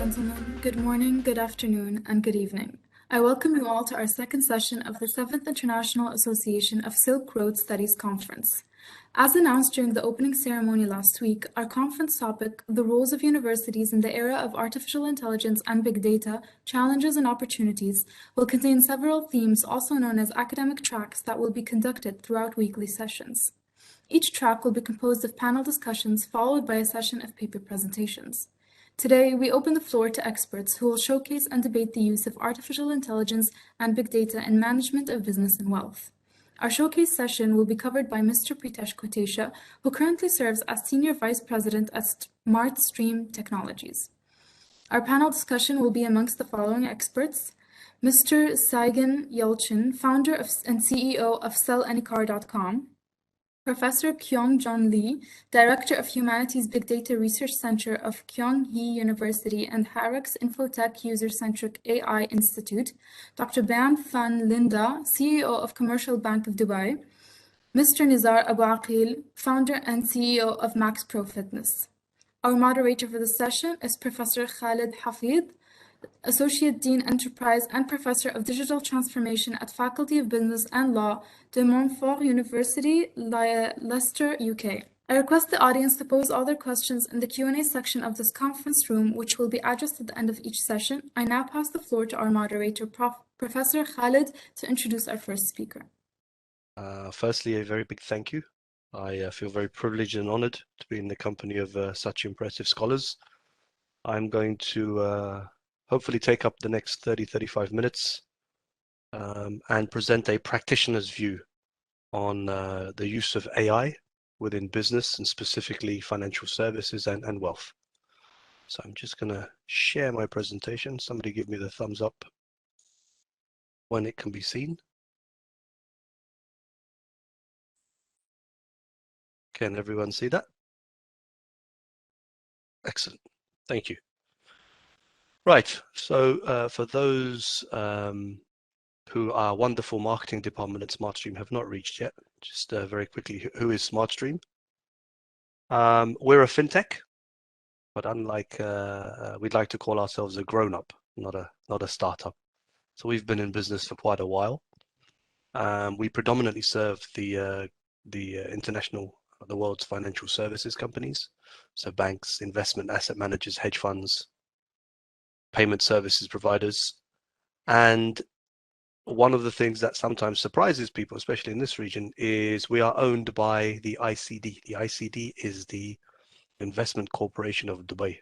gentlemen, good morning, good afternoon, and good evening. I welcome you all to our second session of the 7th International Association of Silk Road Studies Conference. As announced during the opening ceremony last week, our conference topic, The Roles of Universities in the Era of Artificial Intelligence and Big Data, Challenges and Opportunities, will contain several themes also known as academic tracks that will be conducted throughout weekly sessions. Each track will be composed of panel discussions followed by a session of paper presentations. Today, we open the floor to experts who will showcase and debate the use of artificial intelligence and big data in management of business and wealth. Our showcase session will be covered by Mr. Pritesh Kotesha, who currently serves as Senior Vice President at Smartstream Technologies. Our panel discussion will be amongst the following experts: Mr. Saigen Yelchin, founder and CEO of SellAnyCar.com, Professor Kyung-John Lee, Director of Humanities Big Data Research Center of Kyung-hee University and Harrock's Infotech User-Centric AI Institute, Dr. Ban Van Linda, CEO of Commercial Bank of Dubai, Mr. Nizar Abu Aqil, founder and CEO of Max Pro Fitness. Our moderator for the session is Professor Khalid Hafid, Associate Dean Enterprise and Professor of Digital Transformation at Faculty of Business and Law, De Montfort University, Leicester, UK. I request the audience to pose all their questions in the Q&A section of this conference room, which will be addressed at the end of each session. I now pass the floor to our moderator, Professor Khalid, to introduce our first speaker. Firstly, a very big thank you. I feel very privileged and honored to be in the company of such impressive scholars. I'm going to hopefully take up the next 30-35 minutes and present a practitioner's view on the use of AI within business and specifically financial services and wealth. So I'm just going to share my presentation. Somebody give me the thumbs up when it can be seen. Can everyone see that? Excellent. Thank you. Right. So for those who our wonderful marketing department at Smartstream have not reached yet, just very quickly, who is Smartstream? We're a fintech, but unlike we'd like to call ourselves a grown-up, not a startup. So we've been in business for quite a while. We predominantly serve the international, the world's financial services companies, so banks, investment asset managers, hedge funds, payment services providers. And one of the things that sometimes surprises people, especially in this region, is we are owned by the ICD. The ICD is the Investment Corporation of Dubai.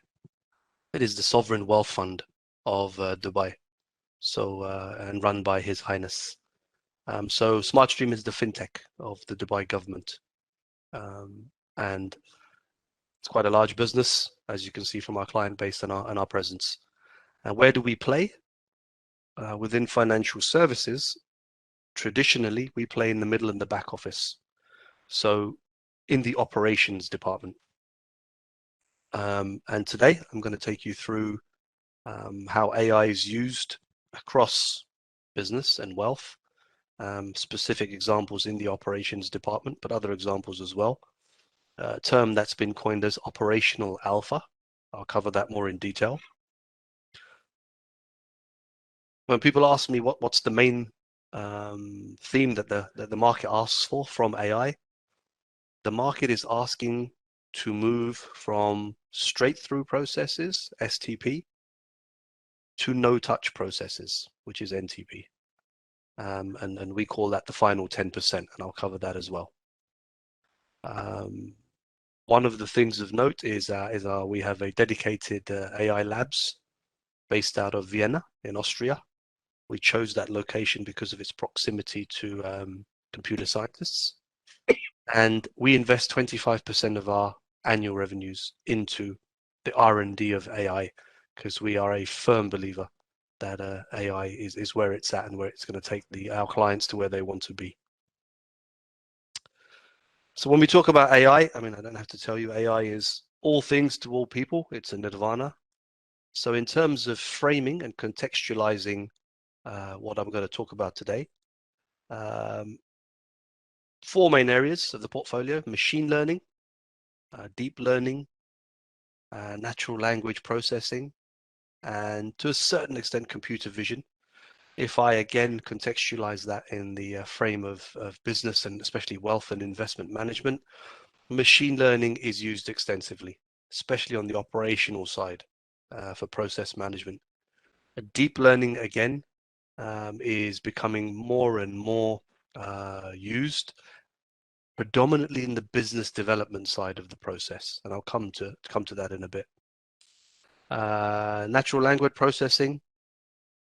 It is the sovereign wealth fund of Dubai, so and run by His Highness. So Smartstream is the fintech of the Dubai government, and it's quite a large business, as you can see from our client base and our presence. And where do we play? Within financial services, traditionally, we play in the middle and the back office. So in the operations department. And today, I'm going to take you through how AI is used across business and wealth, specific examples in the operations department, but other examples as well. A term that's been coined as operational alpha. I'll cover that more in detail. When people ask me what's the main theme that the market asks for from AI, the market is asking to move from straight-through processes, STP, to no-touch processes, which is NTP. And we call that the final 10%, and I'll cover that as well. One of the things of note is we have a dedicated AI labs based out of Vienna in Austria. We chose that location because of its proximity to computer scientists. And we invest 25% of our annual revenues into the R&D of AI, because we are a firm believer that AI is where it's at and where it's going to take our clients to where they want to be. So when we talk about AI, I mean, I don't have to tell you, AI is all things to all people. It's a nirvana. So in terms of framing and contextualizing what I'm going to talk about today, four main areas of the portfolio: machine learning, deep learning, natural language processing, and to a certain extent computer vision. If I again contextualize that in the frame of business and especially wealth and investment management, machine learning is used extensively, especially on the operational side for process management. Deep learning again is becoming more and more used, predominantly in the business development side of the process, and I'll come to that in a bit. Natural language processing,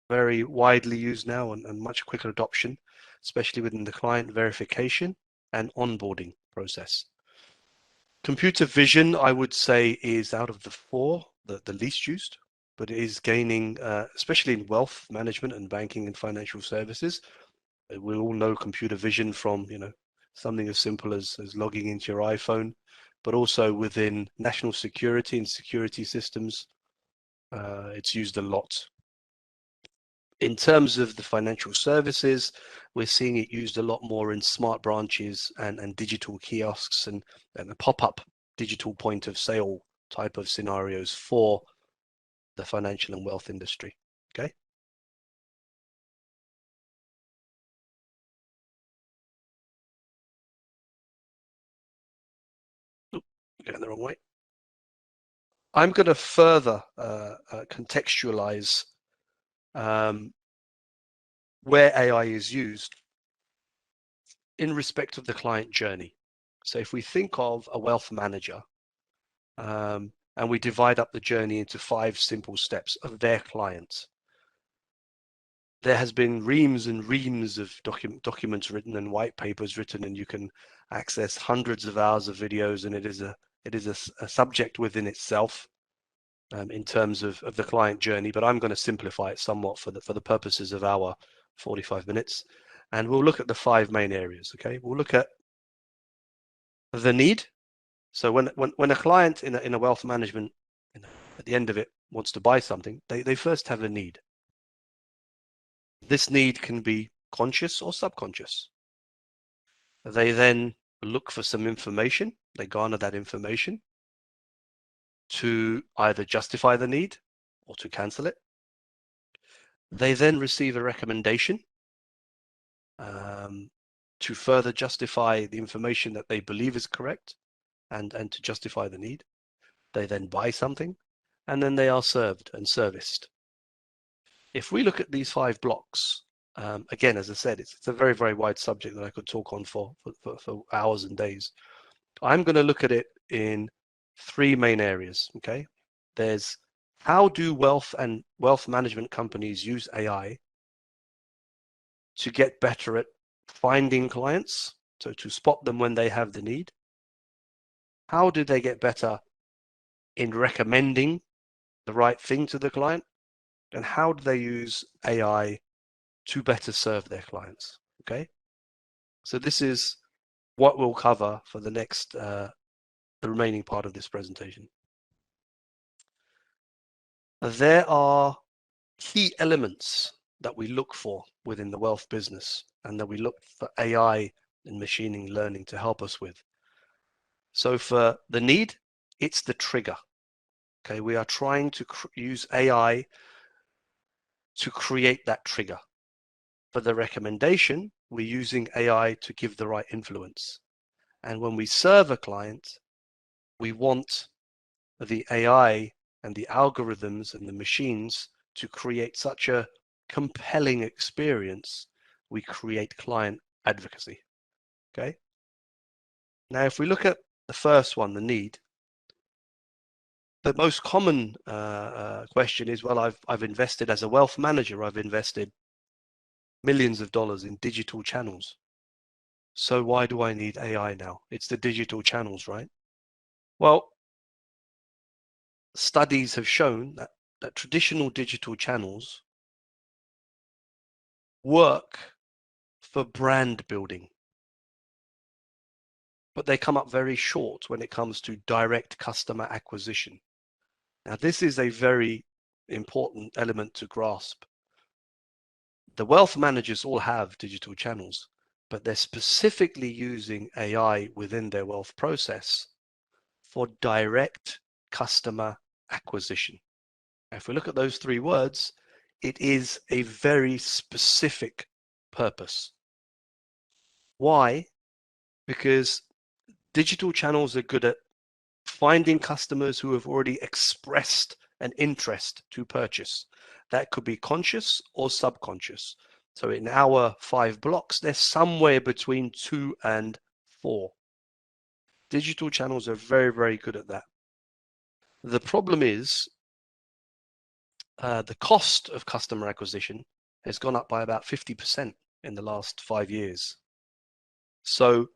very widely used now and much quicker adoption, especially within the client verification and onboarding process. Computer vision, I would say, is out of the four the least used, but it is gaining, especially in wealth management and banking and financial services. We all know computer vision from, something as simple as logging into your iPhone, but also within national security and security systems, it's used a lot. In terms of the financial services, we're seeing it used a lot more in smart branches and digital kiosks and the pop-up digital point of sale type of scenarios for the financial and wealth industry. Okay. Oop, going the wrong way. I'm going to further contextualize where AI is used in respect of the client journey. So if we think of a wealth manager, and we divide up the journey into 5 simple steps of their clients, there has been reams and reams of documents written and white papers written, and you can access hundreds of hours of videos, and it is a subject within itself in terms of the client journey. But I'm going to simplify it somewhat for the purposes of our 45 minutes, and we'll look at the 5 main areas. Okay, we'll look at the need. So when a client in a wealth management, at the end of it, wants to buy something, they first have a need. This need can be conscious or subconscious. They then look for some information. They garner that information to either justify the need or to cancel it. They then receive a recommendation to further justify the information that they believe is correct and to justify the need. They then buy something, and then they are served and serviced. If we look at these 5 blocks, again, as I said, it's a very, very wide subject that I could talk on for hours and days. I'm going to look at it in 3 main areas. Okay, there's how do wealth management companies use AI to get better at finding clients, so to spot them when they have the need. How do they get better in recommending the right thing to the client? And how do they use AI to better serve their clients? Okay, so this is what we'll cover for the next, the remaining part of this presentation. There are key elements that we look for within the wealth business and that we look for AI and machine learning to help us with. So for the need, it's the trigger. Okay, we are trying to use AI to create that trigger. For the recommendation, we're using AI to give the right influence. And when we serve a client, we want the AI and the algorithms and the machines to create such a compelling experience, we create client advocacy. Okay. Now, if we look at the first one, the need, the most common question is, well, I've invested as a wealth manager, I've invested millions of dollars in digital channels. So why do I need AI now? It's the digital channels, right? Well, studies have shown that traditional digital channels work for brand building, but they come up very short when it comes to direct customer acquisition. Now, this is a very important element to grasp. The wealth managers all have digital channels, but they're specifically using AI within their wealth process for direct customer acquisition. If we look at those three words, it is a very specific purpose. Why? Because digital channels are good at finding customers who have already expressed an interest to purchase. That could be conscious or subconscious. So in our 5 blocks, they're somewhere between 2 and 4. Digital channels are very, very good at that. The problem is the cost of customer acquisition has gone up by about 50% in the last 5 years. So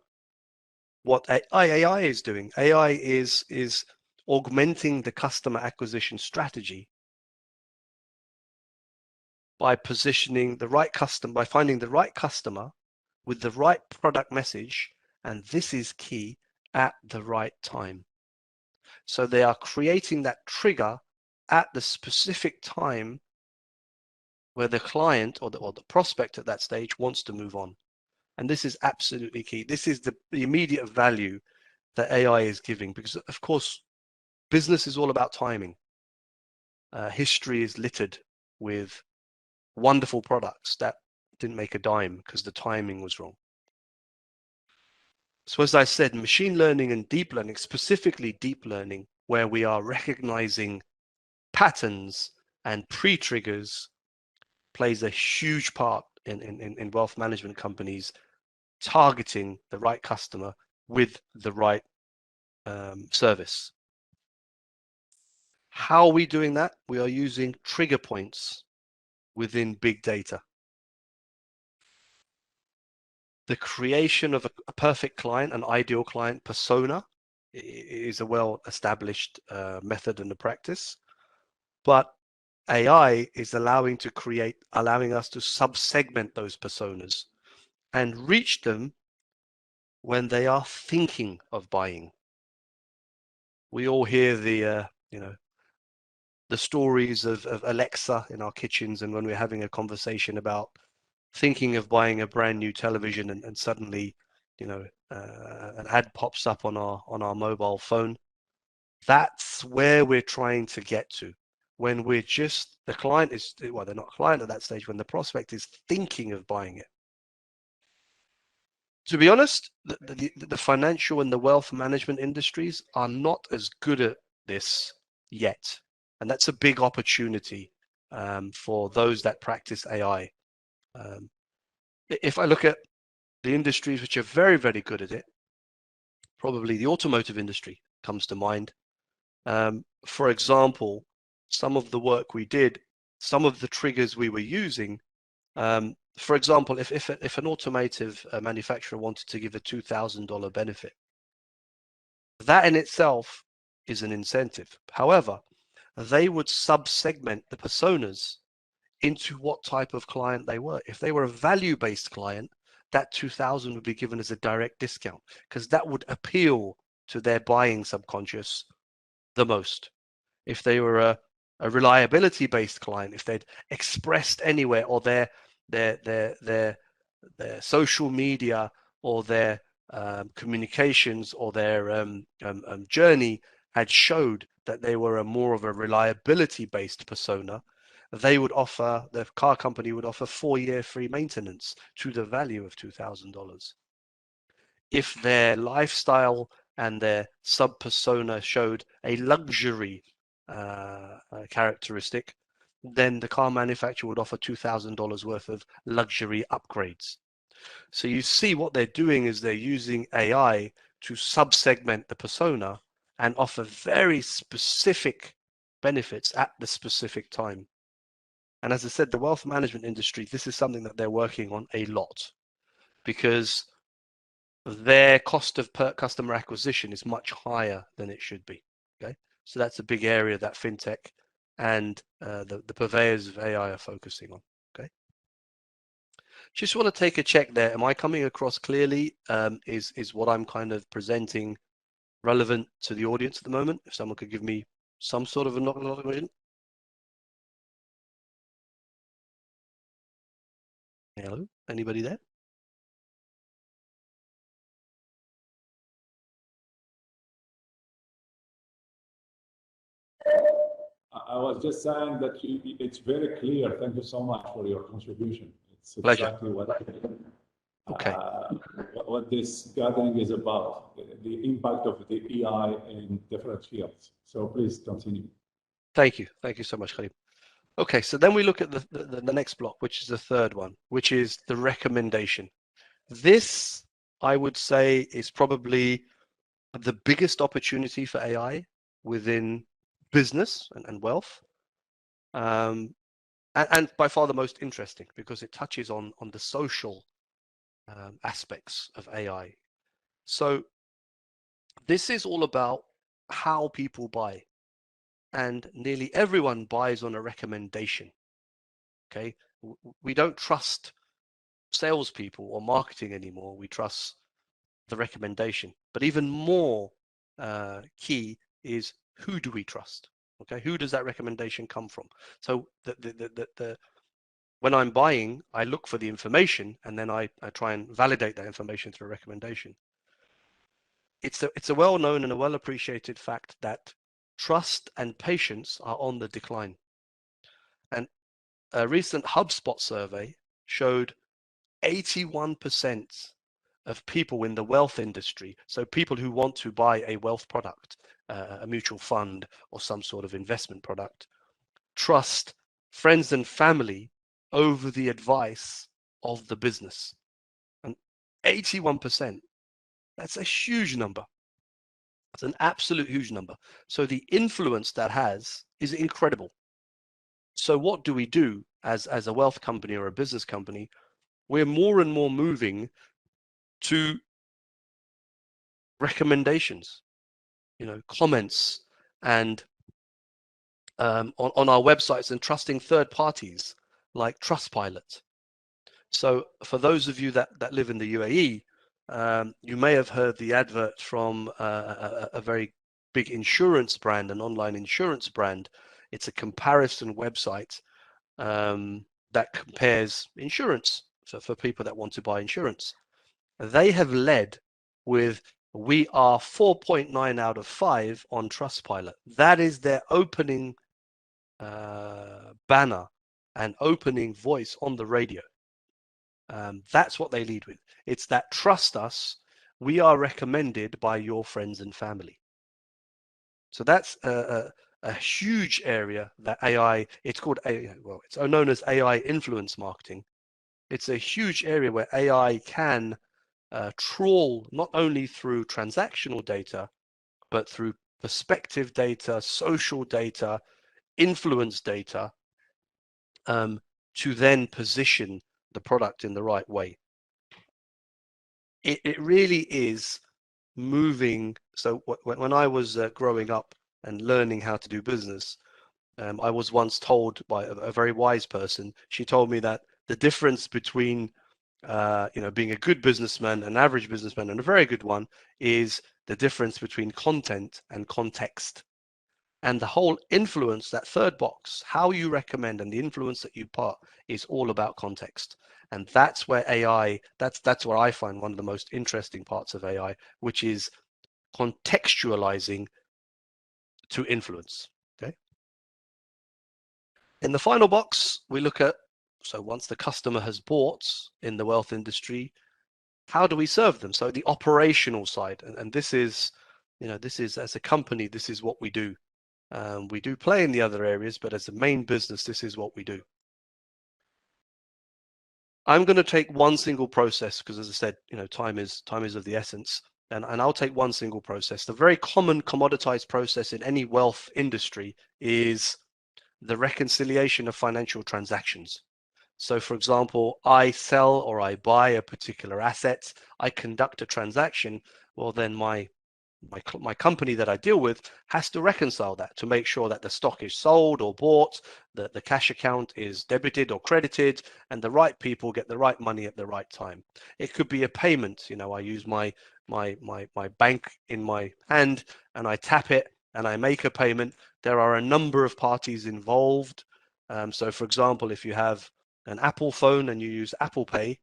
what AI is doing, AI is augmenting the customer acquisition strategy by positioning the right customer, by finding the right customer with the right product message, and this is key, at the right time. So they are creating that trigger at the specific time where the client or the prospect at that stage wants to move on. And this is absolutely key. This is the immediate value that AI is giving, because of course, business is all about timing. History is littered with wonderful products that didn't make a dime because the timing was wrong. So as I said, machine learning and deep learning, specifically deep learning, where we are recognizing patterns and pre-triggers, plays a huge part in wealth management companies targeting the right customer with the right service. How are we doing that? We are using trigger points within big data. The creation of a perfect client, an ideal client persona, is a well-established method and a practice. But AI is allowing us to sub-segment those personas and reach them when they are thinking of buying. We all hear the the stories of Alexa in our kitchens, and when we're having a conversation about thinking of buying a brand new television, and suddenly, an ad pops up on our mobile phone. That's where we're trying to get to. When we're just, the client is, well, they're not a client at that stage, when the prospect is thinking of buying it. To be honest, the financial and the wealth management industries are not as good at this yet. And that's a big opportunity for those that practice AI. If I look at the industries which are very, very good at it, probably the automotive industry comes to mind. For example, some of the work we did, some of the triggers we were using, for example, if an automotive manufacturer wanted to give a $2,000 benefit, that in itself is an incentive. However, they would sub-segment the personas into what type of client they were. If they were a value-based client, that 2,000 would be given as a direct discount, because that would appeal to their buying subconscious the most. If they were a reliability-based client, if they'd expressed anywhere, or their social media, or their communications, or their journey had showed that they were more of a reliability-based persona, they would offer, the car company would offer 4-year free maintenance to the value of $2,000. If their lifestyle and their sub persona showed a luxury characteristic, then the car manufacturer would offer $2,000 worth of luxury upgrades. So you see what they're doing is they're using AI to sub-segment the persona and offer very specific benefits at the specific time. And as I said, the wealth management industry, this is something that they're working on a lot, because their cost of per customer acquisition is much higher than it should be. Okay, so that's a big area that fintech and the purveyors of AI are focusing on. Okay, just want to take a check there. Am I coming across clearly? Is what I'm kind of presenting relevant to the audience at the moment? If someone could give me some sort of acknowledgement. Hello, anybody there? I was just saying that it's very clear. Thank you so much for your contribution. It's Pleasure. exactly Okay. what this gathering is about, the impact of the AI in different fields. So please continue. Thank you. Thank you so much, Khalid. Okay, so then we look at the next block, which is the third one, which is the recommendation. This, I would say, is probably the biggest opportunity for AI within business and wealth, and by far the most interesting because it touches on the social aspects of AI. So this is all about how people buy, and nearly everyone buys on a recommendation. Okay, we don't trust salespeople or marketing anymore. We trust the recommendation. But even more key is, who do we trust? Okay, who does that recommendation come from? So when I'm buying, I look for the information and then I try and validate that information through a recommendation. It's a well-known and a well-appreciated fact that trust and patience are on the decline. And a recent HubSpot survey showed 81% of people in the wealth industry, so people who want to buy a wealth product, a mutual fund or some sort of investment product, trust friends and family over the advice of the business. And 81%, that's a huge number. It's an absolute huge number. So the influence that has is incredible. So what do we do as a wealth company or a business company? We're more and more moving to recommendations, comments, and on our websites, and trusting third parties like Trustpilot. So for those of you that live in the UAE, you may have heard the advert from a very big insurance brand, an online insurance brand. It's a comparison website that compares insurance for people that want to buy insurance. They have led with, we are 4.9 out of 5 on Trustpilot. That is their opening banner and opening voice on the radio. That's what they lead with. It's that, trust us, we are recommended by your friends and family. So that's a huge area that AI, it's called it's known as AI influence marketing. It's a huge area where AI can trawl not only through transactional data, but through perspective data, social data, influence data, to then position the product in the right way. It really is moving. So when I was growing up and learning how to do business, I was once told by a very wise person. She told me that the difference between being a good businessman, an average businessman, and a very good one is the difference between content and context. And the whole influence, that third box, how you recommend and the influence that you put, is all about context. And that's where AI, that's where I find one of the most interesting parts of AI, which is contextualizing to influence. Okay. In the final box, we look at, so once the customer has bought in the wealth industry, how do we serve them? So the operational side, and this is, as a company, this is what we do. We do play in the other areas, but as a main business, this is what we do. I'm going to take one single process because, as I said, time is of the essence, and I'll take one single process. The very common commoditized process in any wealth industry is the reconciliation of financial transactions. So, for example, I sell or I buy a particular asset, I conduct a transaction. Well, then my company that I deal with has to reconcile that to make sure that the stock is sold or bought, that the cash account is debited or credited, and the right people get the right money at the right time. It could be a payment. I use my bank in my hand and I tap it and I make a payment. There are a number of parties involved. So, for example, if you have an Apple phone and you use Apple Pay,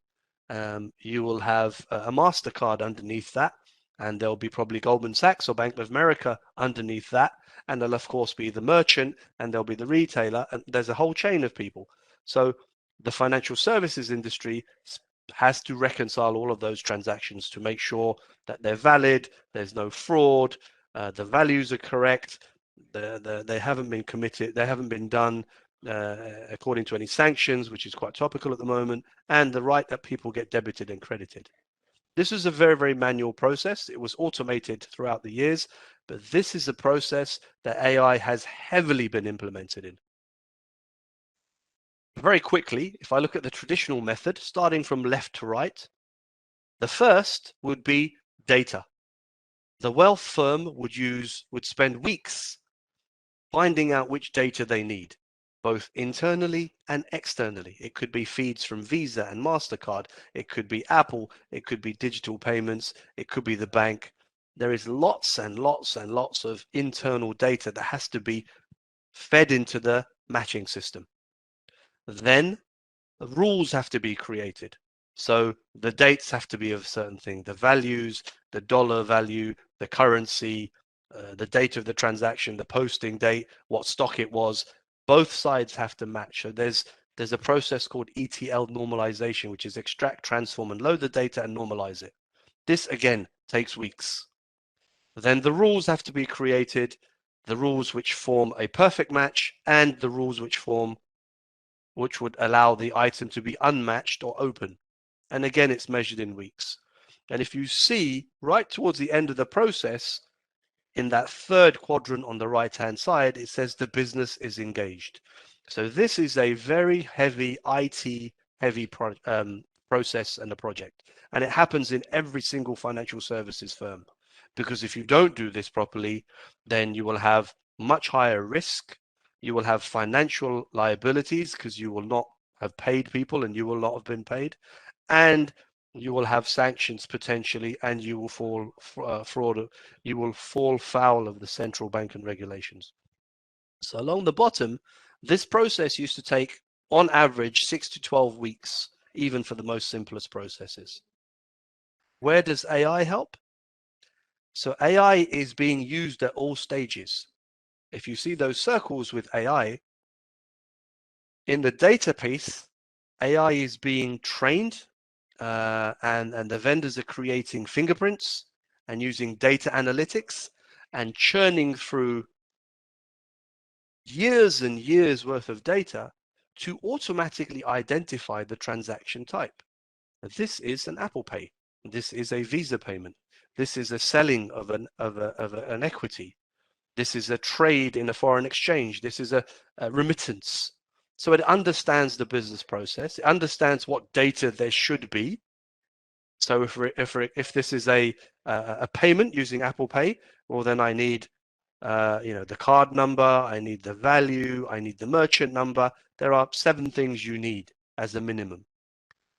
you will have a MasterCard underneath that. and there'll be probably Goldman Sachs or Bank of America underneath that, and there'll of course be the merchant, and there'll be the retailer, and there's a whole chain of people. So the financial services industry has to reconcile all of those transactions to make sure that they're valid, there's no fraud, the values are correct, they haven't been committed, they haven't been done according to any sanctions, which is quite topical at the moment, and the right that people get debited and credited. This is a very, very manual process. It was automated throughout the years, but this is a process that AI has heavily been implemented in. Very quickly, if I look at the traditional method, starting from left to right, the first would be data. The wealth firm would spend weeks finding out which data they need, both internally and externally. It could be feeds from Visa and MasterCard. It could be Apple. It could be digital payments. It could be the bank. There is lots and lots and lots of internal data that has to be fed into the matching system. Then rules have to be created. So the dates have to be of a certain thing, the values, the dollar value, the currency, the date of the transaction, the posting date, what stock it was. Both sides have to match. So there's a process called ETL normalization, which is extract, transform, and load the data and normalize it. This again takes weeks. Then the rules have to be created, the rules which form a perfect match, and the rules which would allow the item to be unmatched or open. And again, it's measured in weeks. And if you see right towards the end of the process, in that third quadrant on the right-hand side, it says the business is engaged. So this is a very heavy IT heavy process and a project. And it happens in every single financial services firm. Because if you don't do this properly, then you will have much higher risk. You will have financial liabilities because you will not have paid people and you will not have been paid. And you will have sanctions potentially, and you will fall you will fall foul of the central bank and regulations. So along the bottom, this process used to take on average 6 to 12 weeks, even for the most simplest processes. Where does AI help? So AI is being used at all stages. If you see those circles with AI, in the data piece, AI is being trained and the vendors are creating fingerprints and using data analytics and churning through years and years worth of data to automatically identify the transaction type. This is an Apple Pay. This is a Visa payment. This is a selling of an equity. This is a trade in a foreign exchange. This is a remittance. So it understands the business process. It understands what data there should be. So if this is a payment using Apple Pay, well then I need the card number, I need the value, I need the merchant number. There are 7 things you need as a minimum.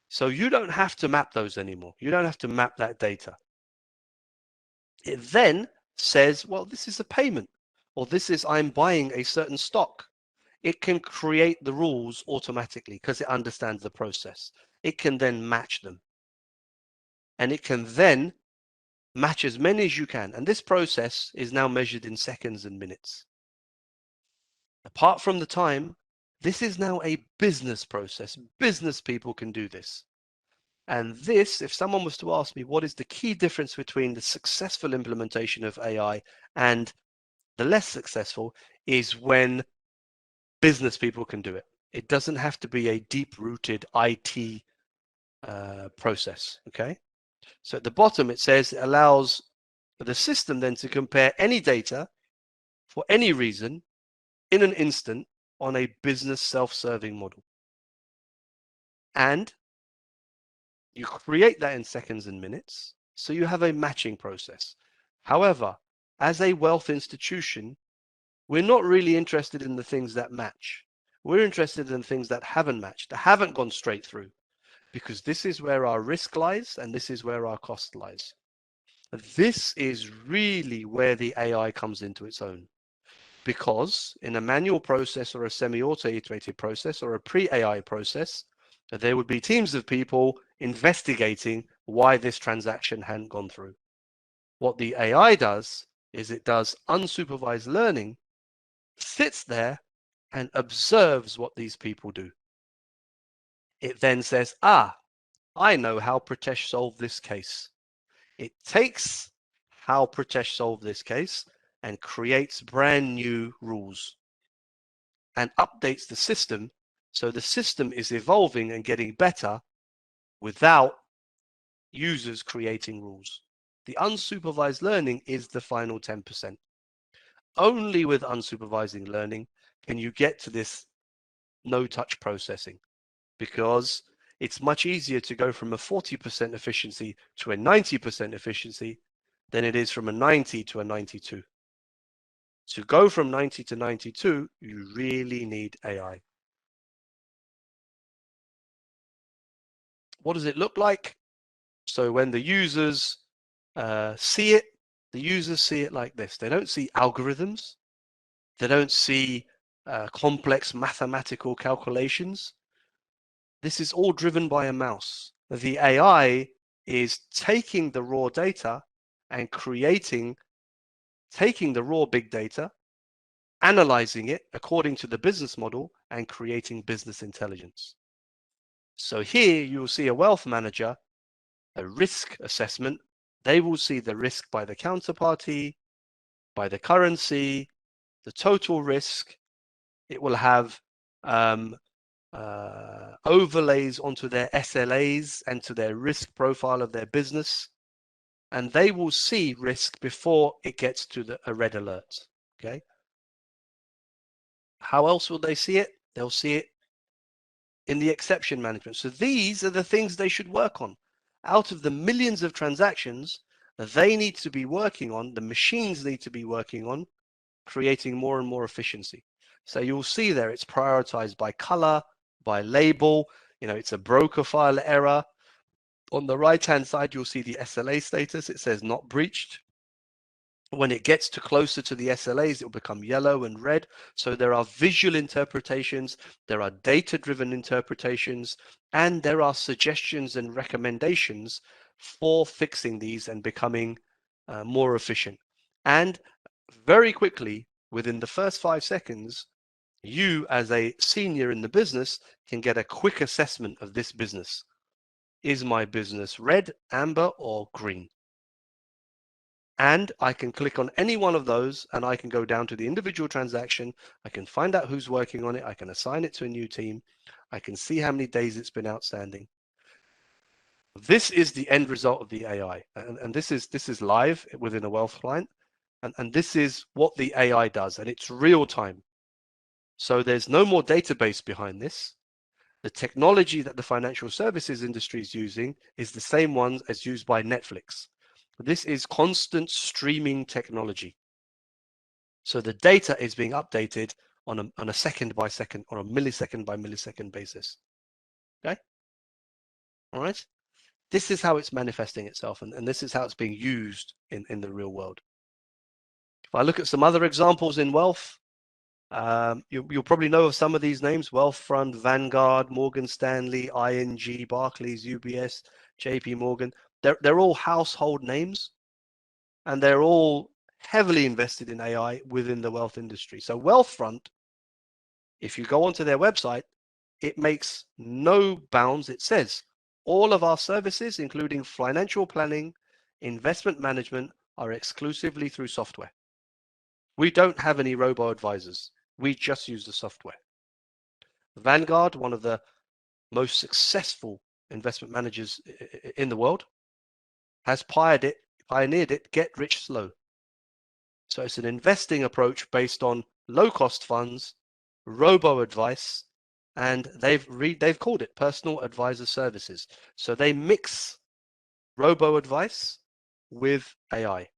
So you don't have to map those anymore. You don't have to map that data. It then says, well, this is a payment, or this is I'm buying a certain stock. It can create the rules automatically because it understands the process. It can then match them. And it can then match as many as you can. And this process is now measured in seconds and minutes. Apart from the time, this is now a business process. Business people can do this. And this, if someone was to ask me, what is the key difference between the successful implementation of AI and the less successful, is when business people can do it. It doesn't have to be a deep-rooted IT process, okay? So at the bottom, it says it allows the system then to compare any data for any reason in an instant on a business self-serving model. And you create that in seconds and minutes, so you have a matching process. However, as a wealth institution, we're not really interested in the things that match. We're interested in things that haven't matched, that haven't gone straight through, because this is where our risk lies and this is where our cost lies. This is really where the AI comes into its own, because in a manual process or a semi-automated process or a pre-AI process, there would be teams of people investigating why this transaction hadn't gone through. What the AI does is it does unsupervised learning, sits there and observes what these people do. It then says, I know how Pritesh solved this case. It takes how Pritesh solved this case and creates brand new rules and updates the system, so the system is evolving and getting better without users creating rules. The unsupervised learning is the final 10%. Only with unsupervised learning can you get to this no-touch processing, because it's much easier to go from a 40% efficiency to a 90% efficiency than it is from a 90 to a 92. To go from 90 to 92, you really need AI. What does it look like? So when the users see it, the users see it like this. They don't see algorithms. They don't see complex mathematical calculations. This is all driven by a mouse. The AI is taking the raw data and taking the raw big data, analyzing it according to the business model, and creating business intelligence. So here you will see a wealth manager, a risk assessment. They will see the risk by the counterparty, by the currency, the total risk. It will have overlays onto their SLAs and to their risk profile of their business. And they will see risk before it gets to a red alert. Okay. How else will they see it? They'll see it in the exception management. So these are the things they should work on. Out of the millions of transactions, they need to be working on, the machines need to be working on creating more and more efficiency. So you'll see there it's prioritized by color, by label, it's a broker file error. On the right-hand side, you'll see the SLA status. It says not breached. When it gets closer to the SLAs, it will become yellow and red. So there are visual interpretations, there are data-driven interpretations, and there are suggestions and recommendations for fixing these and becoming more efficient. And very quickly, within the first 5 seconds, you as a senior in the business can get a quick assessment of this business. Is my business red, amber, or green? And I can click on any one of those and I can go down to the individual transaction. I can find out who's working on it. I can assign it to a new team. I can see how many days it's been outstanding. This is the end result of the AI. And this is live within a wealth client. And this is what the AI does, and it's real time. So there's no more database behind this. The technology that the financial services industry is using is the same one as used by Netflix. This is constant streaming technology. So the data is being updated on a second by second or a millisecond by millisecond basis. Okay? All right? This is how it's manifesting itself, and this is how it's being used in the real world. If I look at some other examples in wealth, you'll probably know of some of these names: Wealthfront, Vanguard, Morgan Stanley, ING, Barclays, UBS, JP Morgan. They're all household names, and they're all heavily invested in AI within the wealth industry. So Wealthfront, if you go onto their website, it makes no bounds. It says all of our services, including financial planning, investment management, are exclusively through software. We don't have any robo-advisors. We just use the software. Vanguard, one of the most successful investment managers in the world, has pioneered it, get rich slow. So it's an investing approach based on low-cost funds, robo-advice, and they've called it personal advisor services. So they mix robo-advice with AI.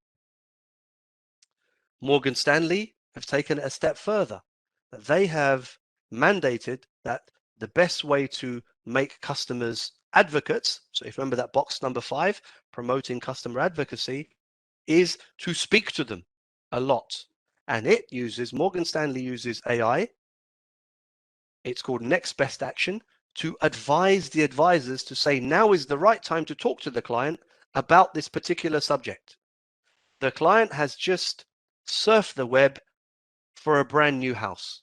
Morgan Stanley have taken it a step further. They have mandated that the best way to make customers advocates, so if you remember that box number 5, promoting customer advocacy, is to speak to them a lot. And Morgan Stanley uses AI. It's called next best action, to advise the advisors to say, now is the right time to talk to the client about this particular subject. the client has just surfed the web for a brand new house.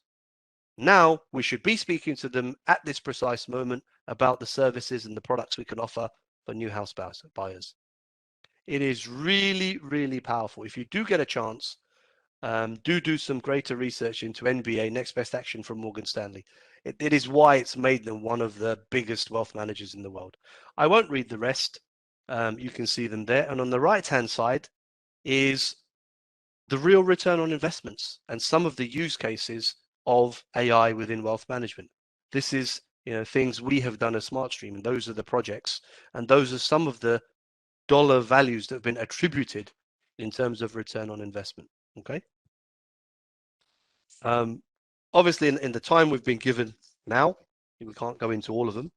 Now we should be speaking to them at this precise moment about the services and the products we can offer for new house buyers. It is really, really powerful. If you do get a chance, do some greater research into NBA, Next Best Action from Morgan Stanley. It is why it's made them one of the biggest wealth managers in the world. I won't read the rest. You can see them there. And on the right-hand side is the real return on investments and some of the use cases of AI within wealth management. This is, things we have done as Smartstream, and those are the projects, and those are some of the dollar values that have been attributed in terms of return on investment. Okay. Obviously, in the time we've been given now, we can't go into all of them.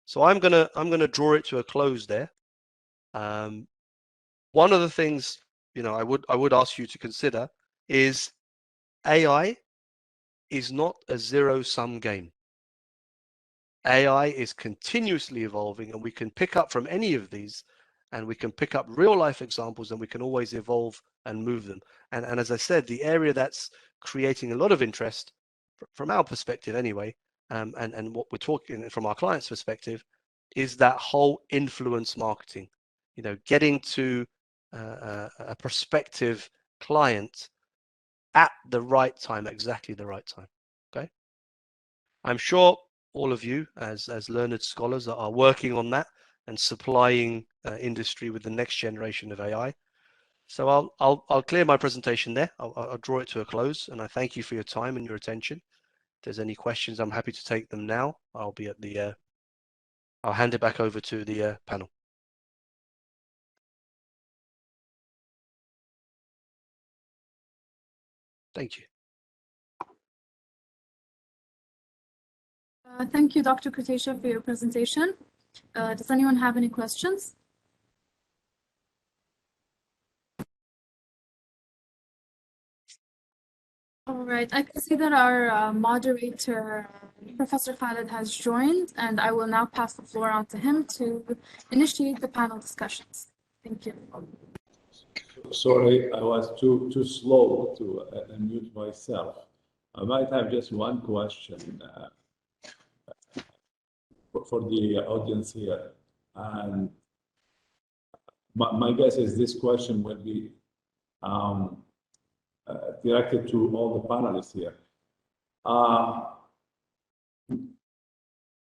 So I'm gonna draw it to a close there. One of the things I would ask you to consider is AI is not a zero-sum game. AI is continuously evolving, and we can pick up from any of these, and we can pick up real-life examples, and we can always evolve and move them. And as I said, the area that's creating a lot of interest from our perspective anyway, and what we're talking from our clients' perspective, is that whole influence marketing. Getting to a prospective client at the right time, exactly the right time. Okay. I'm sure all of you as learned scholars are working on that and supplying industry with the next generation of AI. So I'll clear my presentation there. I'll draw it to a close, and I thank you for your time and your attention. If there's any questions, I'm happy to take them now. I'll be at the I'll hand it back over to the panel. Thank you. Thank you, Dr. Kutesha, for your presentation. Does anyone have any questions? All right, I can see that our moderator, Professor Khalid, has joined, and I will now pass the floor on to him to initiate the panel discussions. Thank you. Sorry, I was too slow to unmute myself. I might have just one question for the audience here. And my guess is this question will be directed to all the panelists here.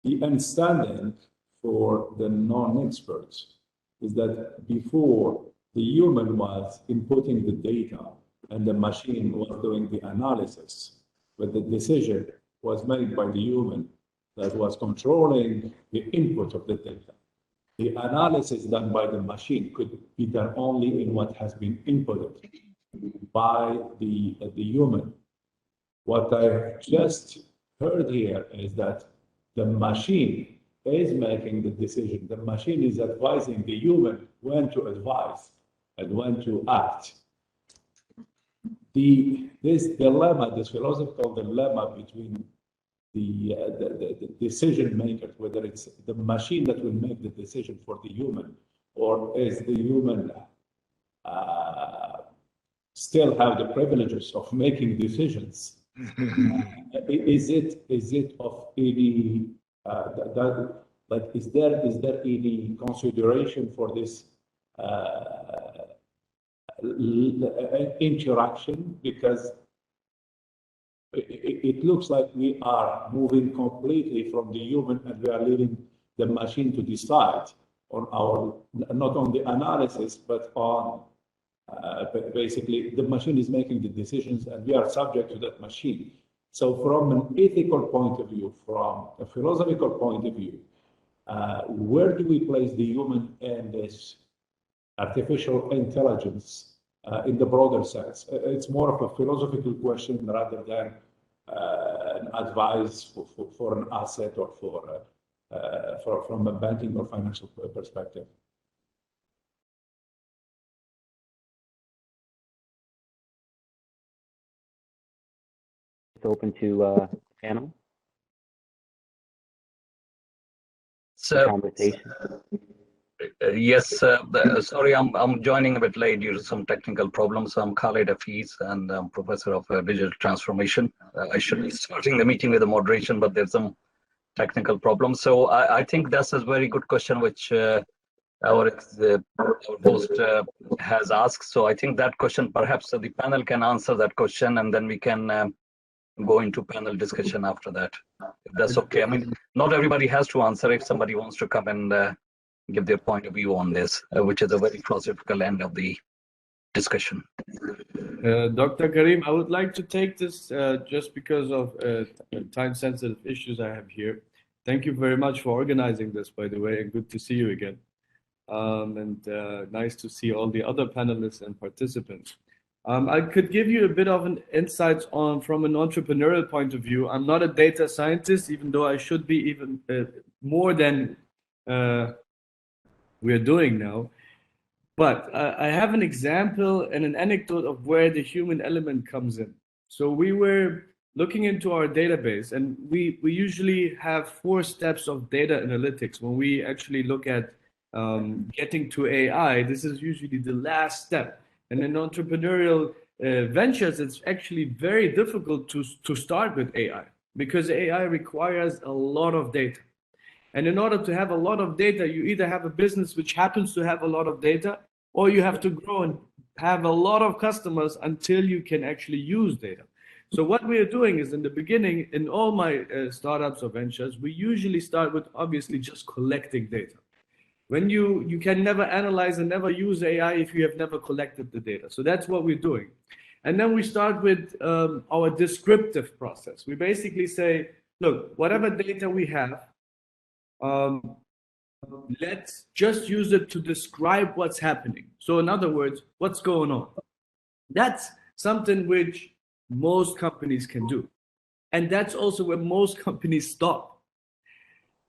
The understanding for the non-experts is that before the human was inputting the data and the machine was doing the analysis, but the decision was made by the human that was controlling the input of the data. The analysis done by the machine could be done only in what has been inputted by the human. What I just heard here is that the machine is making the decision. The machine is advising the human when to advise and when to act. This dilemma, this philosophical dilemma between the decision maker, whether it's the machine that will make the decision for the human, or is the human still have the privileges of making decisions? Is it of any is there any consideration for this interaction? Because it looks like we are moving completely from the human, and we are leaving the machine to decide on our, not on the analysis, but on basically the machine is making the decisions and we are subject to that machine. So from an ethical point of view, from a philosophical point of view, where do we place the human in this artificial intelligence in the broader sense? It's more of a philosophical question rather than an advice for an asset or from a banking or financial perspective. It's open to panel. So Conversation. Yes, sorry, I'm joining a bit late due to some technical problems. I'm Khaled Hafiz, and I'm professor of digital transformation. I should be starting the meeting with the moderation, but there's some technical problems. So I think that's a very good question, which our host has asked. So I think that question, perhaps the panel can answer that question, and then we can go into panel discussion after that, if that's okay. I mean, not everybody has to answer. If somebody wants to come and give their point of view on this, which is a very philosophical end of the discussion. Dr. Karim, I would like to take this just because of time-sensitive issues I have here. Thank you very much for organizing this, by the way, and good to see you again. Nice to see all the other panelists and participants. I could give you a bit of an insight from an entrepreneurial point of view. I'm not a data scientist, even though I should be even more than we're doing now. But I have an example and an anecdote of where the human element comes in. So we were looking into our database, and we usually have 4 steps of data analytics. When we actually look at getting to AI, this is usually the last step. And in entrepreneurial ventures, it's actually very difficult to start with AI, because AI requires a lot of data. And in order to have a lot of data, you either have a business which happens to have a lot of data, or you have to grow and have a lot of customers until you can actually use data. So what we are doing is, in the beginning, in all my startups or ventures, we usually start with obviously just collecting data. When you can never analyze and never use AI if you have never collected the data. So that's what we're doing. And then we start with our descriptive process. We basically say, look, whatever data we have, let's just use it to describe what's happening. So in other words, what's going on? That's something which most companies can do. And that's also where most companies stop.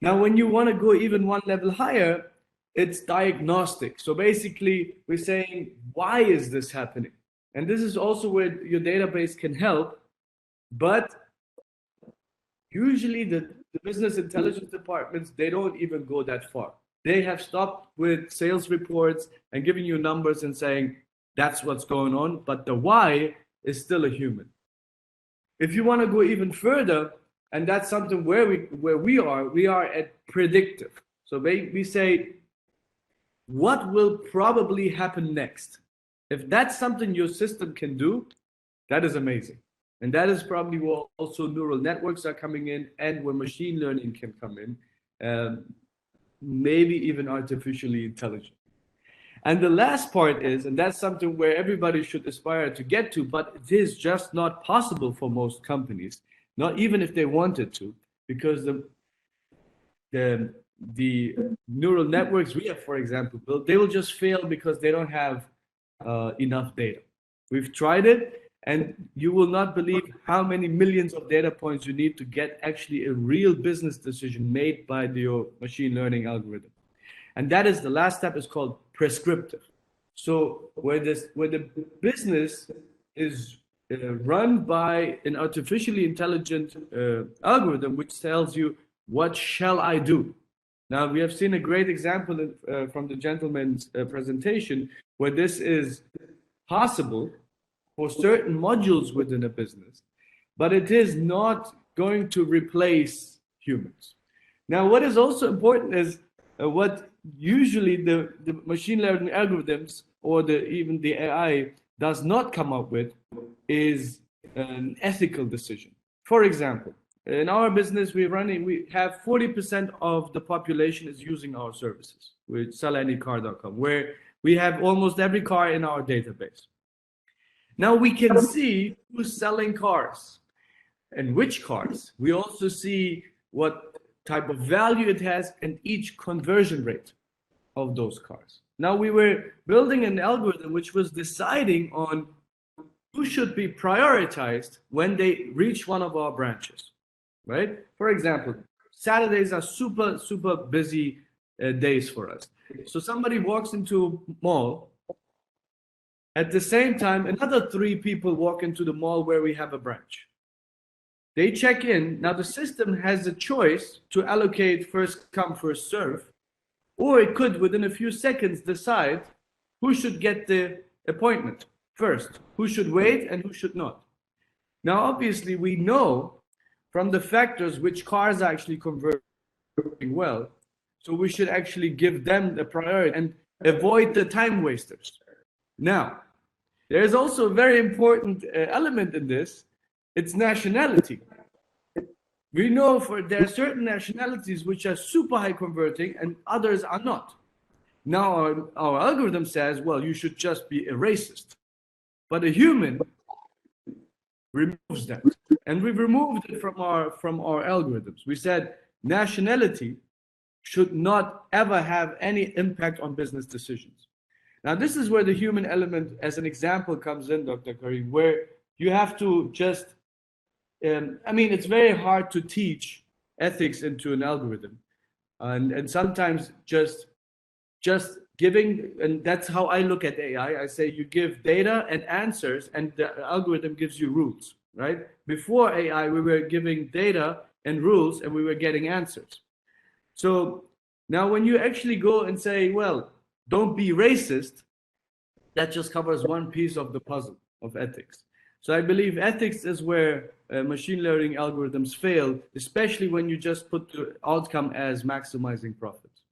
Now, when you want to go even one level higher, it's diagnostic. So basically, we're saying, why is this happening? And this is also where your database can help. But usually the business intelligence departments, they don't even go that far. They have stopped with sales reports and giving you numbers and saying, that's what's going on. But the why is still a human. If you want to go even further, and that's something where we are at predictive. So we say, what will probably happen next? If that's something your system can do, that is amazing. And that is probably where also neural networks are coming in, and where machine learning can come in, maybe even artificially intelligent. And the last part is, and that's something where everybody should aspire to get to, but it is just not possible for most companies, not even if they wanted to, because the neural networks we have, for example, they will just fail because they don't have enough data. We've tried it, and you will not believe how many millions of data points you need to get actually a real business decision made by your machine learning algorithm. And that is the last step, is called prescriptive. So where the business is run by an artificially intelligent algorithm, which tells you, what shall I do? Now, we have seen a great example from the gentleman's presentation, where this is possible for certain modules within a business, but it is not going to replace humans. Now, what is also important is what usually the machine learning algorithms, or even the AI, does not come up with is an ethical decision. For example, in our business we have 40% of the population is using our services with sellanycar.com, where we have almost every car in our database. Now we can see who's selling cars and which cars. We also see what type of value it has and each conversion rate of those cars. Now we were building an algorithm which was deciding on who should be prioritized when they reach one of our branches, right? For example, Saturdays are super, super busy days for us. So somebody walks into a mall. At the same time, another 3 people walk into the mall where we have a branch. They check in. Now the system has a choice to allocate first come, first serve, or it could, within a few seconds, decide who should get the appointment first, who should wait and who should not. Now, obviously, we know from the factors which cars are actually converting well, so we should actually give them the priority and avoid the time wasters. Now, there is also a very important element in this. It's nationality. We know there are certain nationalities which are super high converting and others are not. Now our algorithm says, well, you should just be a racist. But a human removes that. And we've removed it from our algorithms. We said nationality should not ever have any impact on business decisions. Now, this is where the human element, as an example, comes in, Dr. Karim, where you have to just, I mean, it's very hard to teach ethics into an algorithm. And sometimes just giving, and that's how I look at AI. I say you give data and answers, and the algorithm gives you rules, right? Before AI, we were giving data and rules, and we were getting answers. So now when you actually go and say, well, don't be racist, that just covers one piece of the puzzle of ethics. So I believe ethics is where machine learning algorithms fail, especially when you just put the outcome as maximizing profits.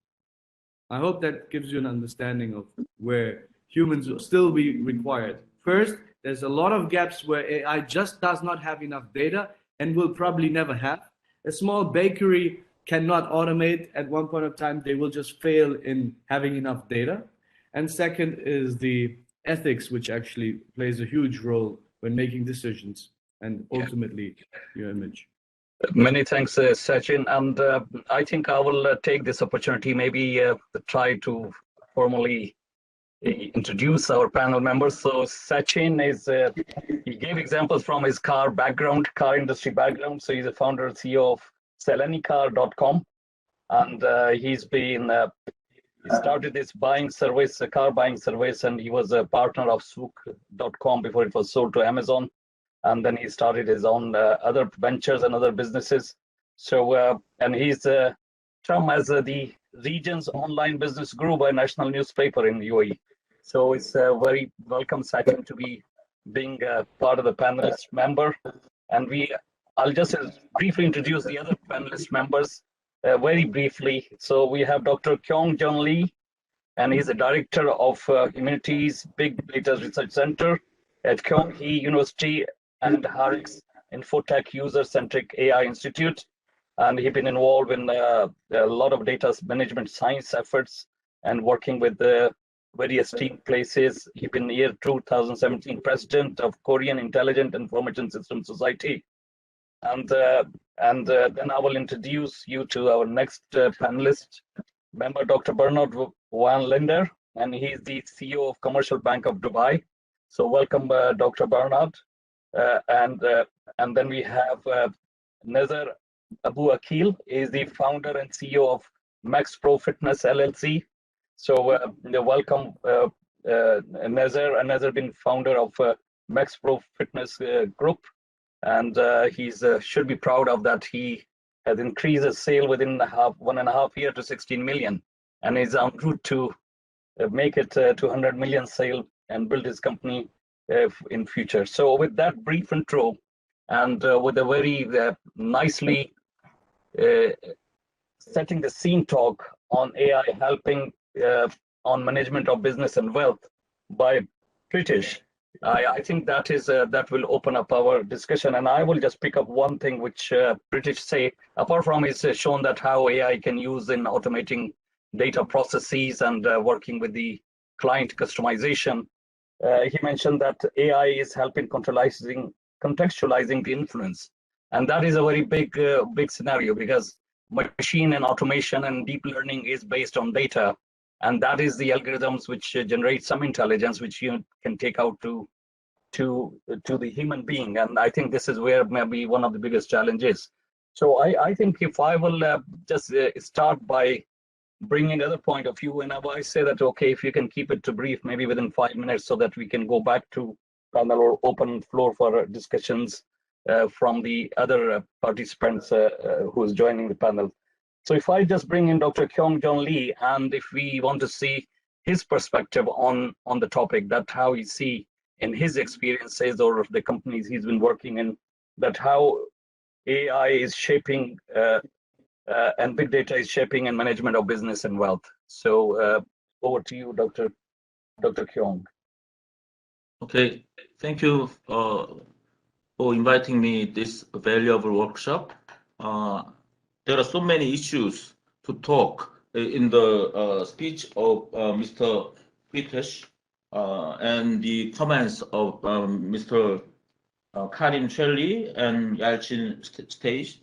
I hope that gives you an understanding of where humans will still be required. First, there's a lot of gaps where AI just does not have enough data and will probably never have. A small bakery cannot automate at one point of time. They will just fail in having enough data. And second is the ethics, which actually plays a huge role when making decisions and ultimately your image. Many thanks, Sachin. And I think I will take this opportunity, maybe try to formally introduce our panel members. So Sachin is, he gave examples from his car industry background. So he's the founder and CEO of Selenicar.com. And he's been, he started this buying service, a car buying service, and he was a partner of Swook.com before it was sold to Amazon. And then he started his own other ventures and other businesses. So, and he's termed as the region's online business guru by national newspaper in UAE. So it's very welcome, Sachin, to be being part of the panelist member. And I'll just briefly introduce the other panelist members very briefly. So we have Dr. Gyeongju Lee, and he's the director of Humanities Big Data Research Center at Gyeongju University and Harix Infotech User-Centric AI Institute. And he's been involved in a lot of data management science efforts and working with various team places. He's been year 2017 president of Korean Intelligent Information System Society. And then I will introduce you to our next panelist member, Dr. Bernard Van Linder, and he's the CEO of Commercial Bank of Dubai. So welcome, Dr. Bernard. And then we have Nazar Abu Akil, is the founder and CEO of Max Pro Fitness LLC. So welcome, Nazar. And Nazar been founder of Max Pro Fitness Group, and he's should be proud of that. He has increased his sale within 1.5 years to 16 million, and is en route to make it to 100 million sale and build his company in future. So with that brief intro, and with a very nicely setting the scene talk on AI helping on management of business and wealth by Pritish, I think that is that will open up our discussion. And I will just pick up one thing which Pritish say, apart from is shown that how AI can use in automating data processes and working with the client customization. He mentioned that AI is helping contextualizing the influence, and that is a very big scenario, because machine and automation and deep learning is based on data, and that is the algorithms which generate some intelligence which you can take out to the human being. And I think this is where maybe one of the biggest challenges. So I think if I will just start by bring another point of view, and I say that, okay, if you can keep it to brief, maybe within 5 minutes, so that we can go back to panel or open floor for discussions from the other participants who is joining the panel. So if I just bring in Dr. Kyung Jong Lee, and if we want to see his perspective on the topic, that how he see in his experiences or the companies he's been working in, that how AI is shaping and big data is shaping and management of business and wealth. So over to you, Dr. Kyung. Okay, thank you for inviting me this valuable workshop. There are so many issues to talk in the speech of Mr. Pritesh and the comments of Mr. Karim Shelley and Yalchin Stage.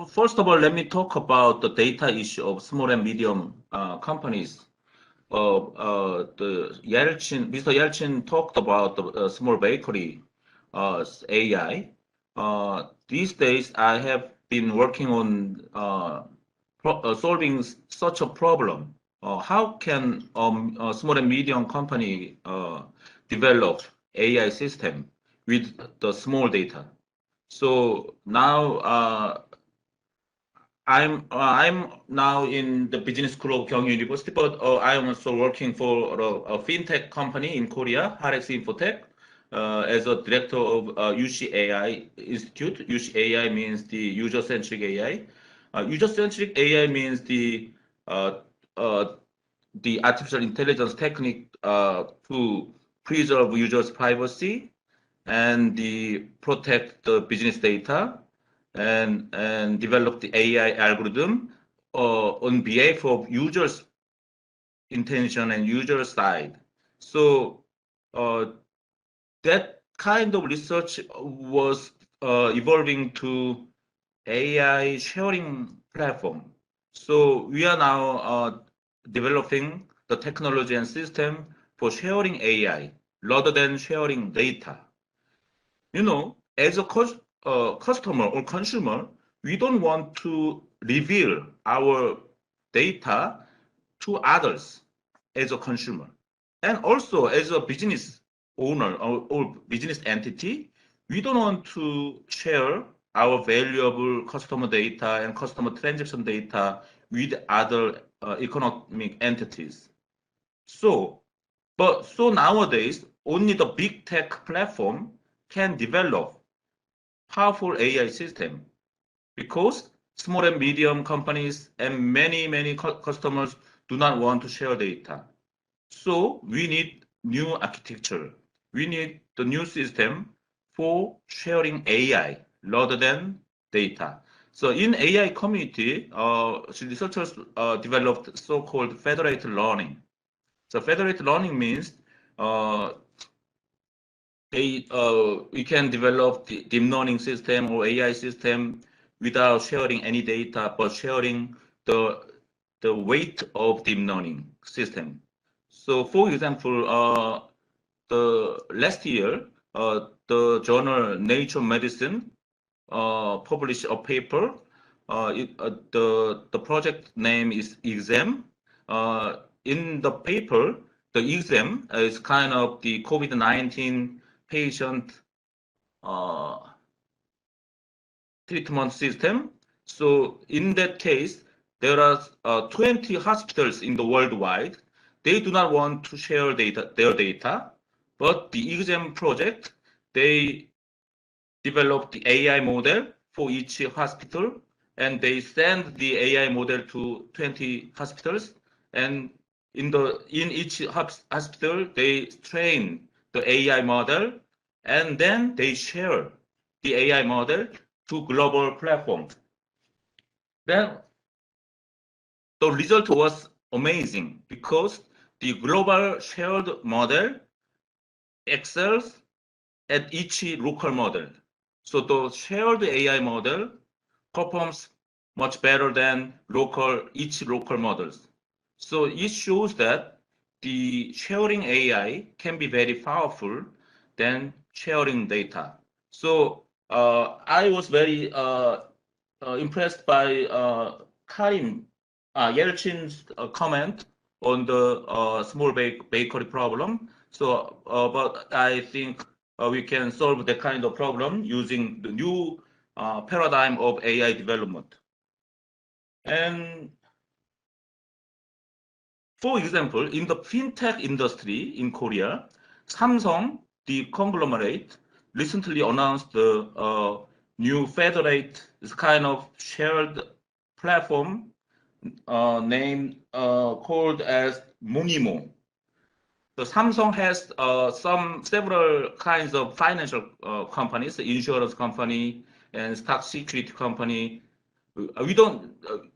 First of all, let me talk about the data issue of small and medium companies. Mr. Yelchin talked about the small bakery AI. These days, I have been working on solving such a problem. How can a small and medium company develop AI system with the small data? So now I'm now in the business school of Gyeongju University, but I am also working for a fintech company in Korea, Harex Infotech, as a director of UC AI Institute. UC AI means the user-centric AI. User-centric AI means the artificial intelligence technique to preserve users' privacy and protect the business data and develop the AI algorithm on behalf of users' intention and user side. So that kind of research was evolving to AI sharing platform. So we are now developing the technology and system for sharing AI rather than sharing data. You know, as a customer or consumer, we don't want to reveal our data to others as a consumer. And also as a business owner or business entity, we don't want to share our valuable customer data and customer transaction data with other economic entities. So nowadays, only the big tech platform can develop powerful AI system because small and medium companies and many customers do not want to share data. So we need new architecture. We need the new system for sharing AI rather than data. So in AI community, researchers developed so-called federated learning. So federated learning means we can develop the deep learning system or AI system without sharing any data, but sharing the weight of deep learning system. So, for example, the last year, the journal Nature Medicine published a paper. The project name is exam. In the paper, the exam is kind of the COVID-19 patient treatment system. So in that case, there are 20 hospitals in the worldwide. They do not want to share their data, but the exam project, they developed the AI model for each hospital, and they send the AI model to 20 hospitals, and in each hospital, they train the AI model, and then they share the AI model to global platforms. Then the result was amazing because the global shared model excels at each local model. So the shared AI model performs much better than each local models. So it shows that the sharing AI can be very powerful than sharing data. So I was very impressed by Karim Yelchin's comment on the small bakery problem. So, but I think we can solve that kind of problem using the new paradigm of AI development. And for example, in the fintech industry in Korea, Samsung, the conglomerate, recently announced the new Federate, this kind of shared platform named called as Monimo. So Samsung has several kinds of financial companies, insurance company and stock security company.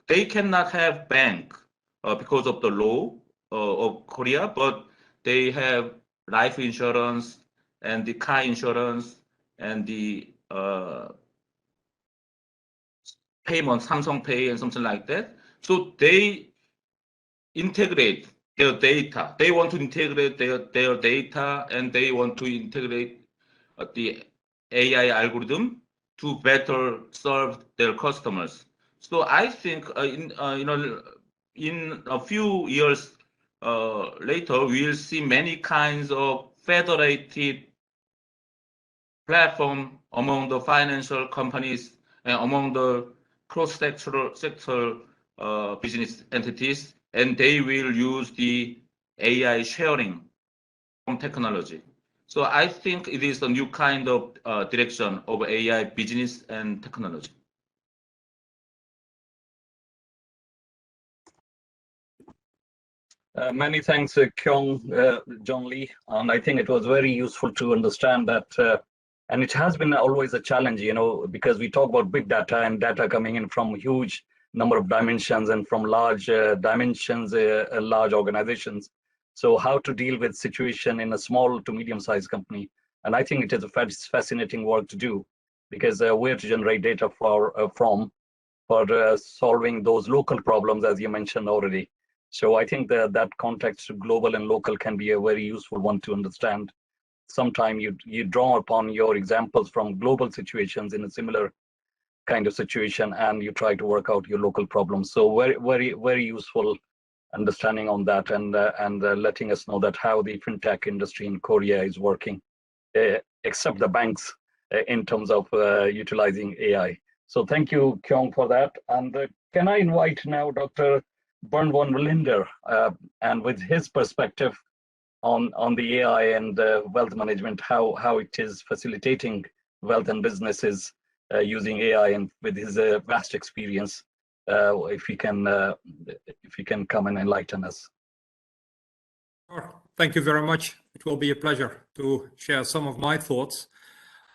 They cannot have bank because of the law of Korea, but they have life insurance and the car insurance and the payment, Samsung Pay and something like that. So they integrate their data. They want to integrate their data, and they want to integrate the AI algorithm to better serve their customers. So I think in a few years later, we'll see many kinds of federated platform among the financial companies and among the cross-sector business entities, and they will use the AI sharing from technology. So I think it is a new kind of direction of AI business and technology. Many thanks, John Lee. And I think it was very useful to understand that. And it has been always a challenge, because we talk about big data and data coming in from huge number of dimensions and from large dimensions, large organizations. So how to deal with situation in a small to medium-sized company. And I think it is a fascinating work to do, because where to generate data from solving those local problems, as you mentioned already. So I think that context, global and local, can be a very useful one to understand. Sometimes you draw upon your examples from global situations in a similar kind of situation, and you try to work out your local problems. So very, very, very useful understanding on that, and letting us know that how the fintech industry in Korea is working, except the banks, in terms of utilizing AI. So thank you, Kyung, for that. And can I invite now Dr. Bernd von Linder, and with his perspective on the AI and wealth management, how it is facilitating wealth and businesses using AI, and with his vast experience, if he can come and enlighten us. Sure. Thank you very much. It will be a pleasure to share some of my thoughts.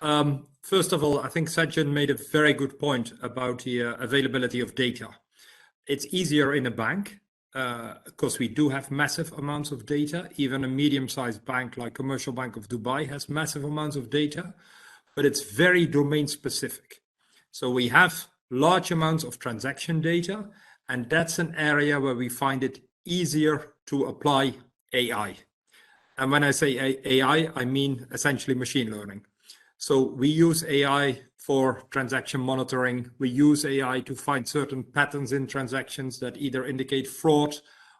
First of all, I think Sajjan made a very good point about the availability of data. It's easier in a bank, because we do have massive amounts of data. Even a medium-sized bank like Commercial Bank of Dubai has massive amounts of data, but it's very domain specific. So we have large amounts of transaction data, and that's an area where we find it easier to apply AI. And when I say AI, I mean essentially machine learning. So we use AI for transaction monitoring. We use AI to find certain patterns in transactions that either indicate fraud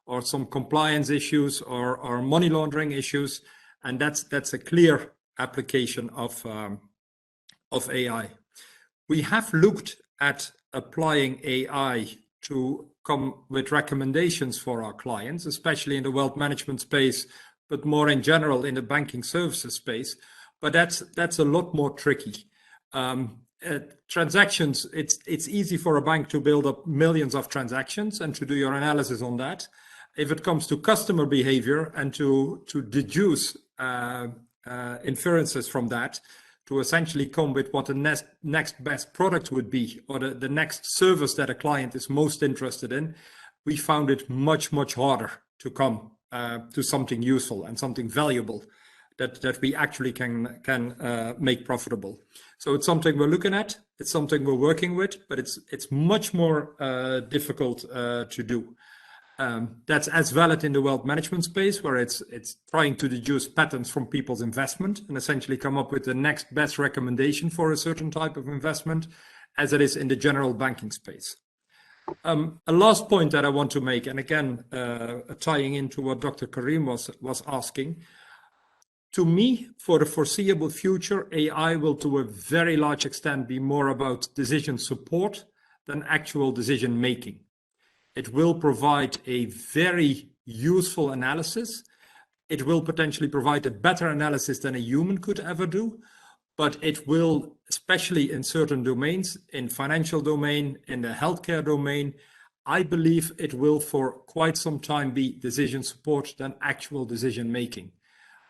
or some compliance issues or money laundering issues. And that's a clear application of AI. We have looked at applying AI to come with recommendations for our clients, especially in the wealth management space, but more in general in the banking services space. But that's a lot more tricky. Transactions, it's easy for a bank to build up millions of transactions and to do your analysis on that. If it comes to customer behavior and to deduce inferences from that, to essentially come with what the next best product would be, or the next service that a client is most interested in, we found it much, much harder to come to something useful and something valuable that we actually can make profitable. So it's something we're looking at, it's something we're working with, but it's much more difficult to do. That's as valid in the wealth management space, where it's trying to deduce patterns from people's investment and essentially come up with the next best recommendation for a certain type of investment, as it is in the general banking space. A last point that I want to make, and again, tying into what Dr. Karim was asking, to me, for the foreseeable future, AI will to a very large extent be more about decision support than actual decision making. It will provide a very useful analysis. It will potentially provide a better analysis than a human could ever do, but it will, especially in certain domains, in financial domain, in the healthcare domain, I believe it will for quite some time be decision support than actual decision making.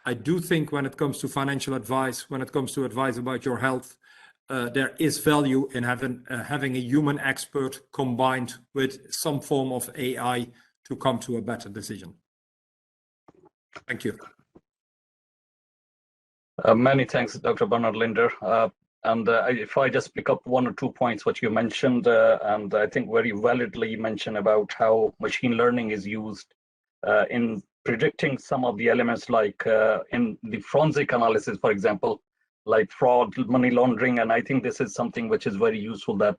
I do think when it comes to financial advice, when it comes to advice about your health, there is value in having a human expert combined with some form of AI to come to a better decision. Thank you. Many thanks, Dr. Bernard Linder. If I just pick up 1 or 2 points what you mentioned, and I think very validly mentioned about how machine learning is used in predicting some of the elements like in the forensic analysis, for example, like fraud, money laundering. And I think this is something which is very useful, that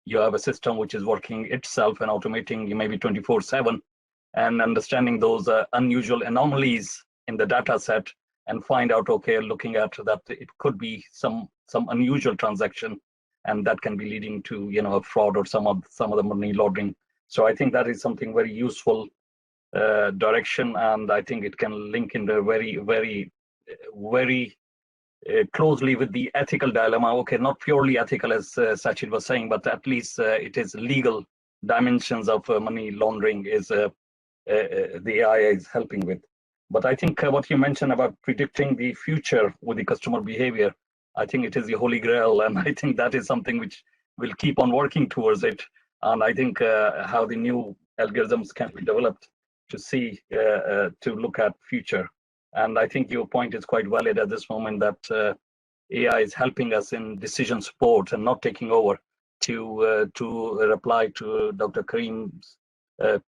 you have a system which is working itself and automating maybe 24/7 and understanding those unusual anomalies in the data set and find out, okay, looking at that, it could be some unusual transaction, and that can be leading to, you know, a fraud or some of the money laundering. So I think that is something very useful direction, and I think it can link in the very closely with the ethical dilemma. Okay, not purely ethical as Sachin was saying, but at least it is legal dimensions of money laundering is the AI is helping with. But I think what you mentioned about predicting the future with the customer behavior, I think it is the holy grail, and I think that is something which will keep on working towards it. And I think how the new algorithms can be developed to see, to look at future. And I think your point is quite valid at this moment, that AI is helping us in decision support and not taking over. To reply to Dr. Karim's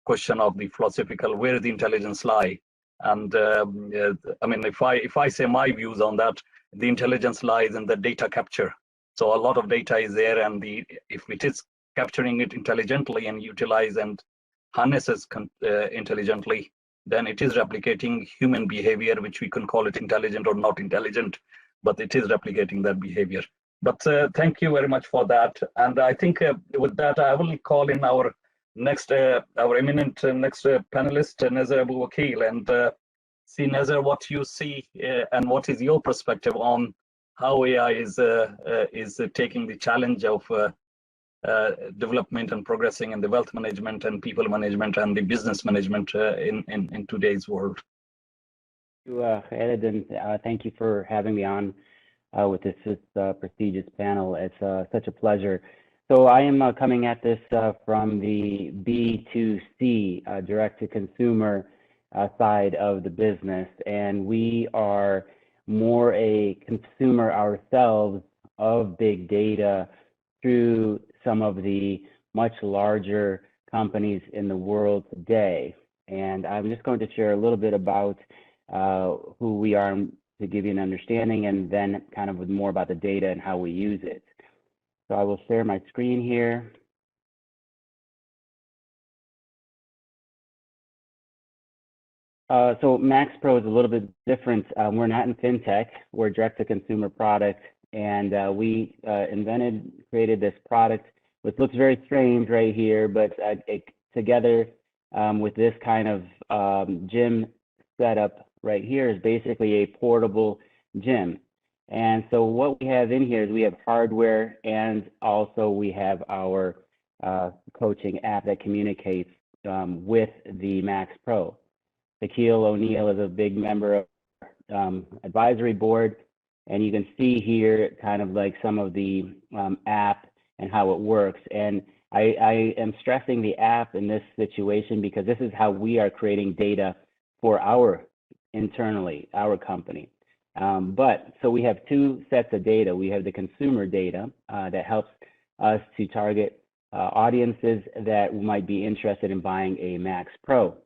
question of the philosophical, where the intelligence lie. And I mean, if I say my views on that, the intelligence lies in the data capture. So a lot of data is there, and if it is capturing it intelligently and utilize and harnesses intelligently, then it is replicating human behavior, which we can call it intelligent or not intelligent, but it is replicating that behavior. But thank you very much for that. And I think with that, I will call in our next, our eminent next panelist, Nazar Abu Wakil, and see, Nazar, what you see and what is your perspective on how AI is taking the challenge of development and progressing in the wealth management and people management and the business management in today's world. Khaled, and thank you for having me on with this prestigious panel. It's such a pleasure. So I am coming at this from the B2C, direct-to-consumer side of the business, and we are more a consumer ourselves of big data through some of the much larger companies in the world today. And I'm just going to share a little bit about who we are to give you an understanding, and then kind of with more about the data and how we use it. So I will share my screen here. So Max Pro is a little bit different. We're not in fintech, we're direct-to-consumer product, and we created this product, which looks very strange right here, but together with this kind of gym setup right here is basically a portable gym. And so what we have in here is we have hardware, and also we have our coaching app that communicates with the Max Pro. Shaquille O'Neal is a big member of advisory board, and you can see here kind of like some of the app and how it works. And I am stressing the app in this situation because this is how we are creating data for internally, our company. So we have two sets of data. We have the consumer data that helps us to target audiences that might be interested in buying a Max Pro.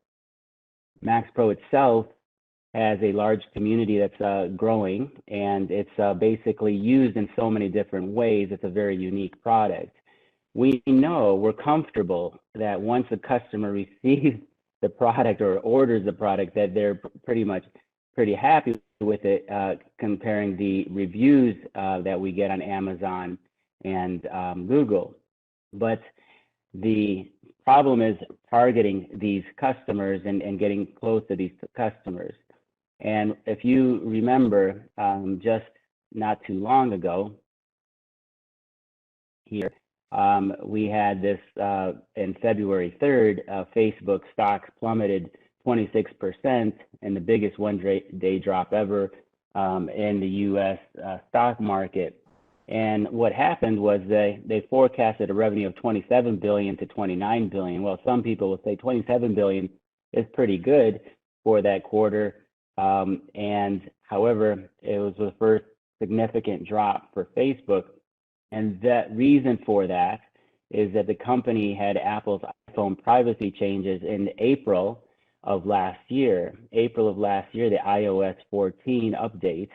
Max Pro itself has a large community that's growing, and it's basically used in so many different ways. It's a very unique product. We know, we're comfortable that once a customer receives the product or orders the product, that they're pretty happy with it, comparing the reviews that we get on Amazon and Google. But the problem is targeting these customers and getting close to these customers. And if you remember, just not too long ago, here, we had this in February 3rd, Facebook stocks plummeted 26% and the biggest one-day drop ever in the U.S. Stock market. And what happened was they forecasted a revenue of 27 billion to 29 billion. Well, some people will say 27 billion is pretty good for that quarter. And however, it was the first significant drop for Facebook. And that reason for that is that the company had Apple's iPhone privacy changes in April of last year. April of last year, the iOS 14 update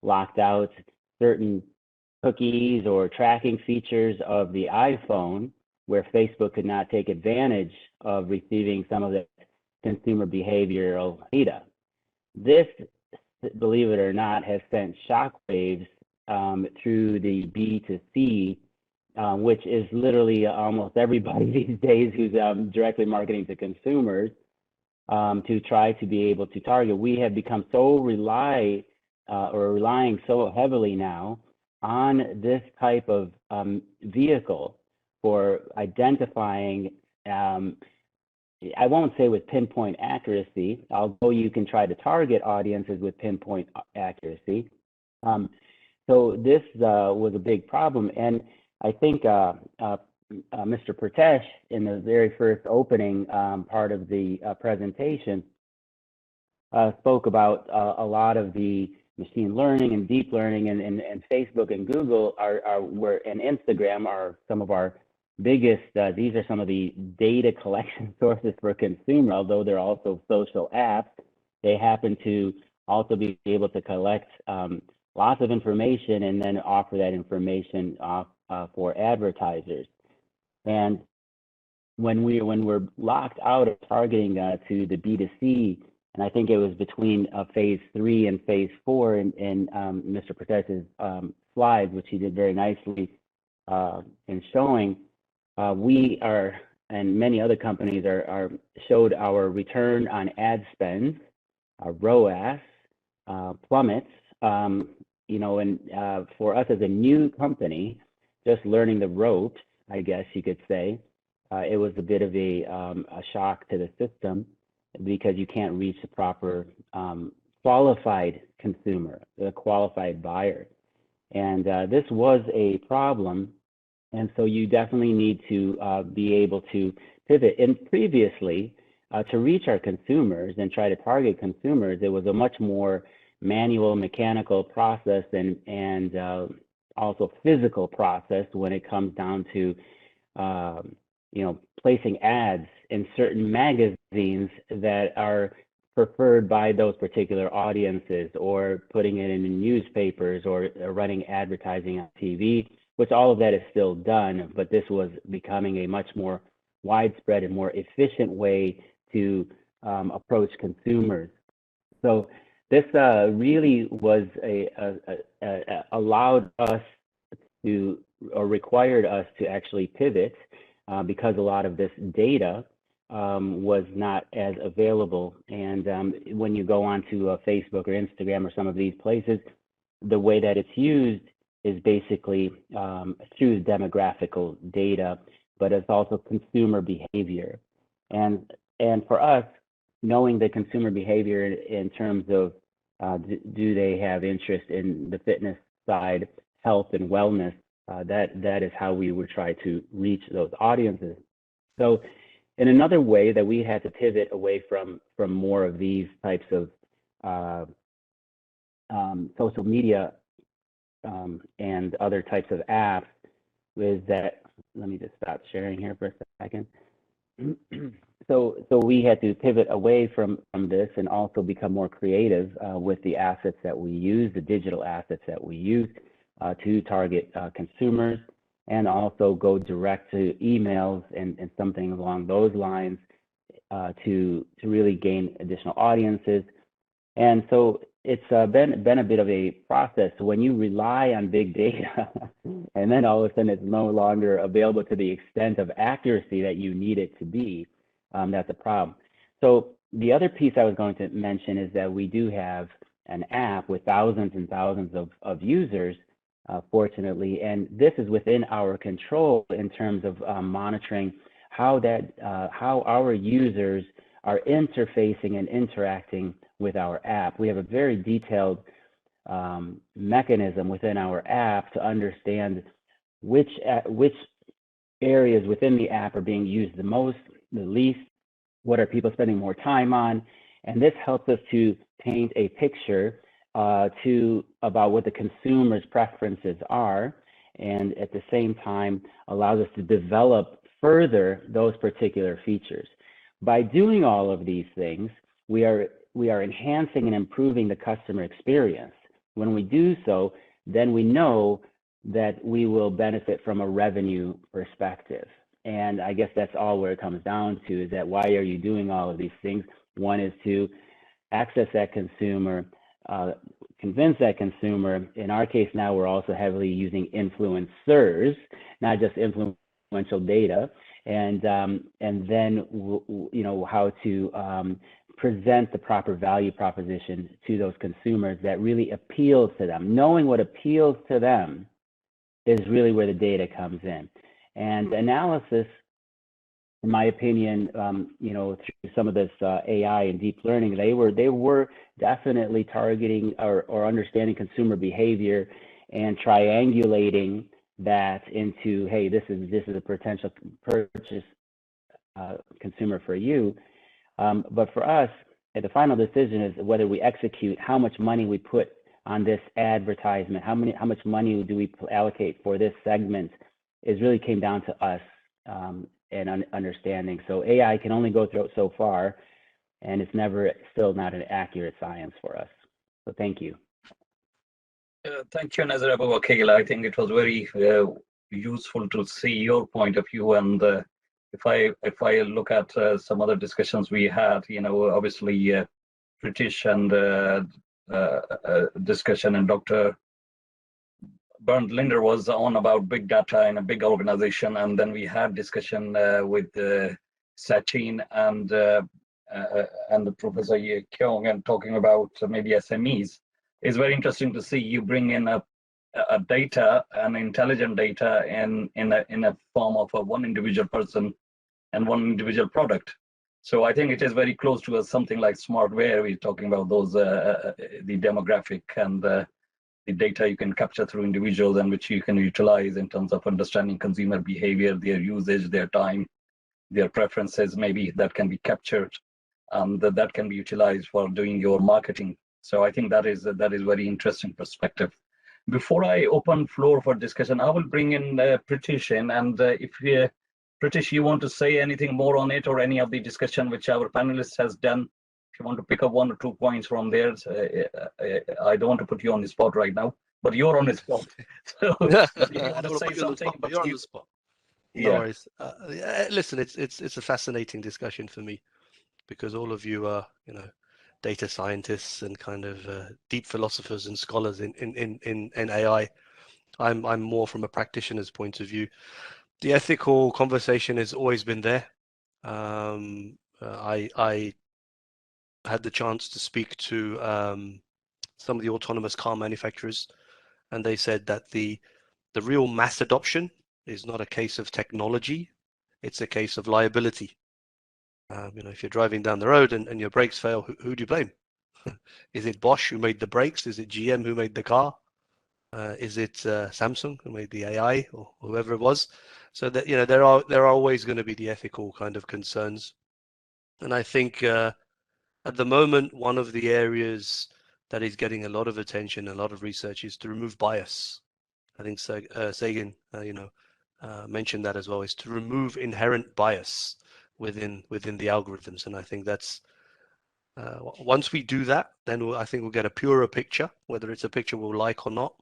locked out certain cookies or tracking features of the iPhone where Facebook could not take advantage of receiving some of the consumer behavioral data. This, believe it or not, has sent shockwaves through the B2C, which is literally almost everybody these days who's directly marketing to consumers to try to be able to target. We have become so relying so heavily now on this type of vehicle for identifying, I won't say with pinpoint accuracy, although you can try to target audiences with pinpoint accuracy. So this was a big problem. And I think Mr. Pratesh, in the very first opening part of the presentation, spoke about a lot of the machine learning and deep learning, and Facebook and Google and Instagram are some of our biggest, these are some of the data collection sources for consumer, although they're also social apps. They happen to also be able to collect lots of information and then offer that information for advertisers. And when we're locked out of targeting to the B2C, and I think it was between phase 3 and phase 4 in Mr. Pratesh's slides, which he did very nicely in showing, we are, and many other companies showed our return on ad spend, our ROAS plummets. You know, and for us as a new company, just learning the ropes, I guess you could say, it was a bit of a shock to the system because you can't reach the proper qualified consumer, the qualified buyer. And this was a problem. And so you definitely need to be able to pivot. And previously, to reach our consumers and try to target consumers, it was a much more manual, mechanical process and also physical process when it comes down to you know, placing ads in certain magazines that are preferred by those particular audiences, or putting it in newspapers, or running advertising on TV, which all of that is still done, but this was becoming a much more widespread and more efficient way to approach consumers. So this really was allowed us to, or required us to actually pivot because a lot of this data was not as available. And when you go onto Facebook or Instagram or some of these places, the way that it's used is basically through demographical data, but it's also consumer behavior. And for us, knowing the consumer behavior in terms of do they have interest in the fitness side, health and wellness, that is how we would try to reach those audiences. So in another way that we had to pivot away from more of these types of social media and other types of apps is that, let me just stop sharing here for a second. So we had to pivot away from this and also become more creative with the assets that we use, the digital assets that we use to target consumers, and also go direct to emails and something along those lines to really gain additional audiences. And so it's been a bit of a process. When you rely on big data and then all of a sudden it's no longer available to the extent of accuracy that you need it to be, that's a problem. So the other piece I was going to mention is that we do have an app with thousands and thousands of users, fortunately, and this is within our control in terms of monitoring how our users are interfacing and interacting with our app. We have a very detailed mechanism within our app to understand which areas within the app are being used the most, the least, what are people spending more time on, and this helps us to paint a picture about what the consumer's preferences are, and at the same time allows us to develop further those particular features. By doing all of these things, we are enhancing and improving the customer experience. When we do so, then we know that we will benefit from a revenue perspective. And I guess that's all where it comes down to, is that why are you doing all of these things? One is to access that consumer, convince that consumer. In our case now, we're also heavily using influencers, not just influential data, and then how to present the proper value proposition to those consumers that really appeals to them. Knowing what appeals to them is really where the data comes in. And analysis, in my opinion, through some of this AI and deep learning, they were definitely targeting or understanding consumer behavior and triangulating that into, hey, this is a potential purchase consumer for you. But for us, the final decision is whether we execute, how much money we put on this advertisement, how much money do we allocate for this segment, is really came down to us and understanding. So AI can only go through so far, and it's still not an accurate science for us. So thank you. Thank you, Nazar Abu Wakil. I think it was very useful to see your point of view. And if I look at some other discussions we had, obviously British and discussion, and Dr. Bernd Linder was on about big data in a big organization, and then we had discussion with Sachin and the Professor Ye Kyung, and talking about maybe SMEs. It's very interesting to see you bring in a data, an intelligent data, in a form of one individual person and one individual product. So I think it is very close to something like smartware. We're talking about those the demographic and the data you can capture through individuals, and which you can utilize in terms of understanding consumer behavior, their usage, their time, their preferences, maybe that can be captured, that can be utilized for doing your marketing. So I think that is very interesting perspective. Before I open floor for discussion, I will bring in Pritish in, and if Pritish, you want to say anything more on it, or any of the discussion which our panelist has done, if you want to pick up 1 or 2 points from there. I don't want to put you on the spot right now, but you're on the spot. So if you want to say something, but you're on the spot. Yeah. No worries. Listen, it's a fascinating discussion for me, because all of you are, data scientists and kind of deep philosophers and scholars in AI. I'm more from a practitioner's point of view. The ethical conversation has always been there. I had the chance to speak to some of the autonomous car manufacturers, and they said that the real mass adoption is not a case of technology, it's a case of liability. If you're driving down the road and your brakes fail, who do you blame? Is it Bosch who made the brakes? Is it GM who made the car? Is it Samsung who made the AI, or whoever it was? So that there are always going to be the ethical kind of concerns, and I think at the moment one of the areas that is getting a lot of attention, a lot of research, is to remove bias. I think Sagan, mentioned that as well, is to remove inherent bias within the algorithms, and I think that's once we do that, then I think we'll get a purer picture, whether it's a picture we'll like or not.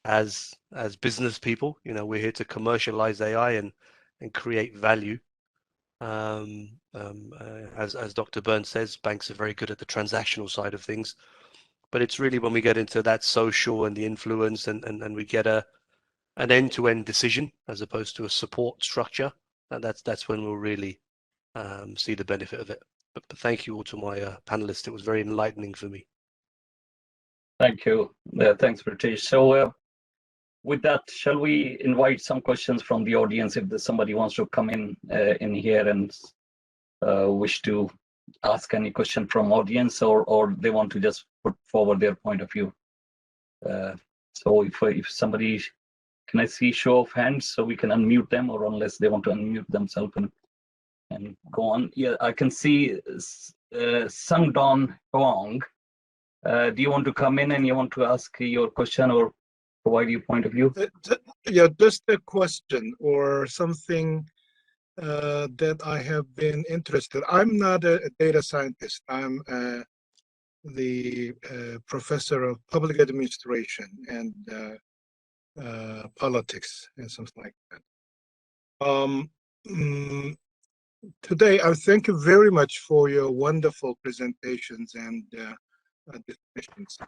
As business people, we're here to commercialize AI and create value. As Dr. Burns says, banks are very good at the transactional side of things, but it's really when we get into that social and the influence, and we get an end-to-end decision as opposed to a support structure, and that's when we'll really see the benefit of it. But thank you all to my panelists. It was very enlightening for me. Thank you. Thanks, British. So with that, shall we invite some questions from the audience if there's somebody wants to come in here and wish to ask any question from audience, or they want to just put forward their point of view. So if somebody, can I see show of hands so we can unmute them, or unless they want to unmute themselves and go on. Yeah, I can see Sangdon Huang. Do you want to come in and you want to ask your question or provide your point of view? Yeah, just a question or something that I have been interested. I'm not a data scientist. I'm the professor of public administration and politics and something like that. Today, I thank you very much for your wonderful presentations and discussions.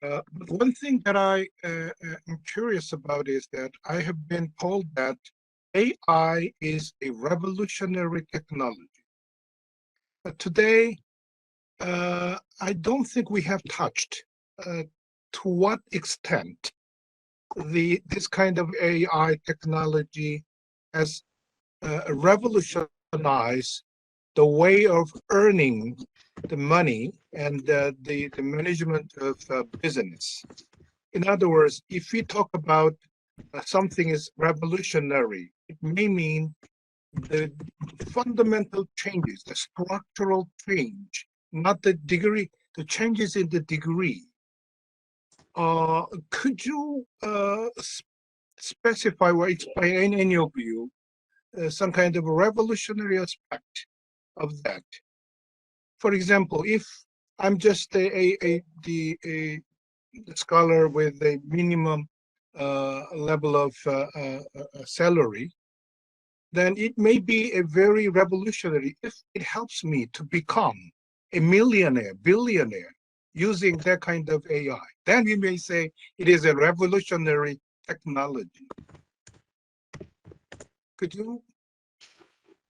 But one thing that I am curious about is that I have been told that AI is a revolutionary technology. But today, I don't think we have touched to what extent this kind of AI technology has revolutionized the way of earning the money and the management of business. In other words, if we talk about something is revolutionary, it may mean the fundamental changes, the structural change, not the degree, the changes in the degree. Could you specify or explain in your view some kind of a revolutionary aspect of that? For example, if I'm just a scholar with a minimum level of salary, then it may be a very revolutionary if it helps me to become a millionaire, billionaire using that kind of AI. Then we may say it is a revolutionary technology. Could you?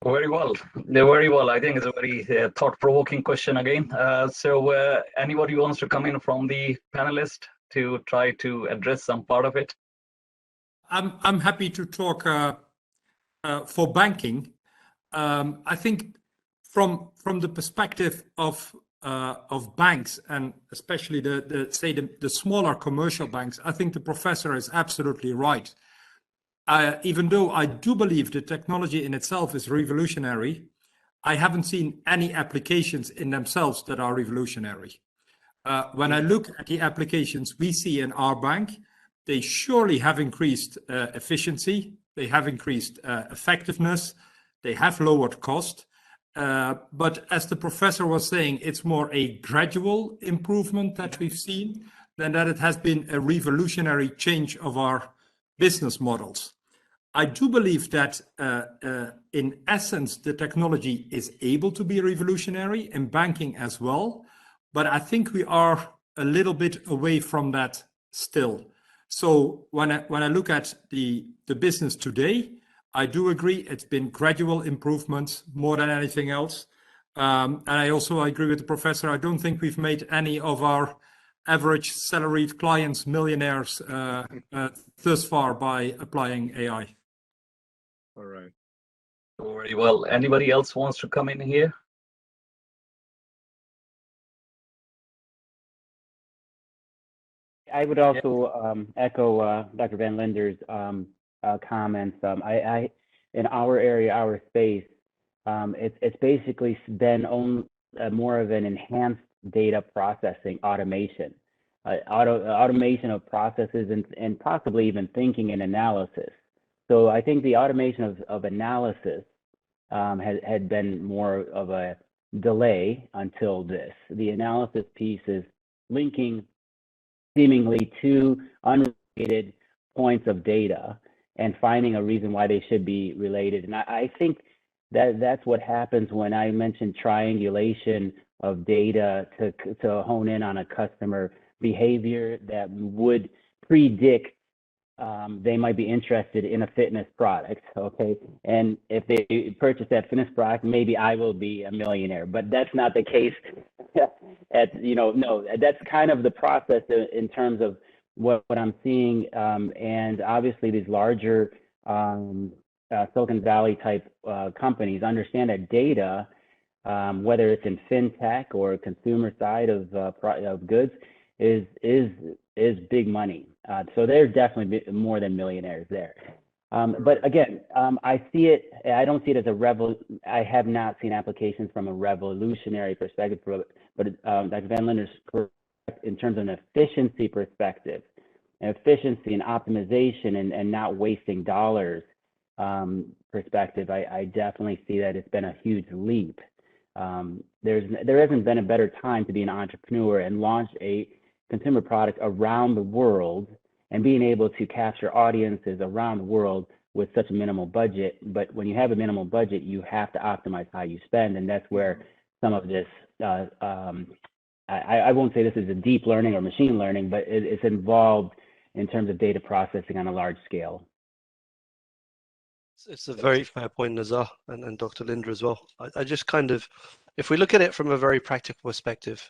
Very well. Very well. I think it's a very thought-provoking question again. So anybody who wants to come in from the panelists to try to address some part of it? I'm happy to talk for banking. I think from the perspective of banks, and especially the smaller commercial banks, I think the professor is absolutely right. Even though I do believe the technology in itself is revolutionary, I haven't seen any applications in themselves that are revolutionary. When I look at the applications we see in our bank, they surely have increased efficiency, they have increased effectiveness, they have lowered cost. But as the professor was saying, it's more a gradual improvement that we've seen than that it has been a revolutionary change of our business models. I do believe that in essence, the technology is able to be revolutionary in banking as well, but I think we are a little bit away from that still. So when I look at the business today, I do agree it's been gradual improvements more than anything else. And I also agree with the professor. I don't think we've made any of our average salaried clients millionaires thus far by applying AI. All right. Very well. Anybody else wants to come in here? I would also echo Dr. Van Linder's comments. In our area, our space, it's basically been more of an enhanced data processing automation, automation of processes and possibly even thinking and analysis. So I think the automation of analysis had been more of a delay until this. The analysis piece is linking seemingly two unrelated points of data and finding a reason why they should be related. And I think that's what happens when I mentioned triangulation of data to hone in on a customer behavior that would predict they might be interested in a fitness product, okay? And if they purchase that fitness product, maybe I will be a millionaire, but that's not the case. No, that's kind of the process in terms of what I'm seeing. And obviously these larger Silicon Valley type companies understand that data, whether it's in fintech or consumer side of goods, is big money. So there's definitely more than millionaires there. But again, I don't see it as I have not seen applications from a revolutionary perspective, but Dr. Van Linder's correct in terms of an efficiency perspective, and efficiency and optimization and not wasting dollars perspective. I definitely see that it's been a huge leap. There hasn't been a better time to be an entrepreneur and launch a consumer product around the world and being able to capture audiences around the world with such a minimal budget. But when you have a minimal budget, you have to optimize how you spend. And that's where some of this, I won't say this is a deep learning or machine learning, but it's involved in terms of data processing on a large scale. It's a very fair point, Nazar, and Dr. Linder as well. I just kind of, if we look at it from a very practical perspective,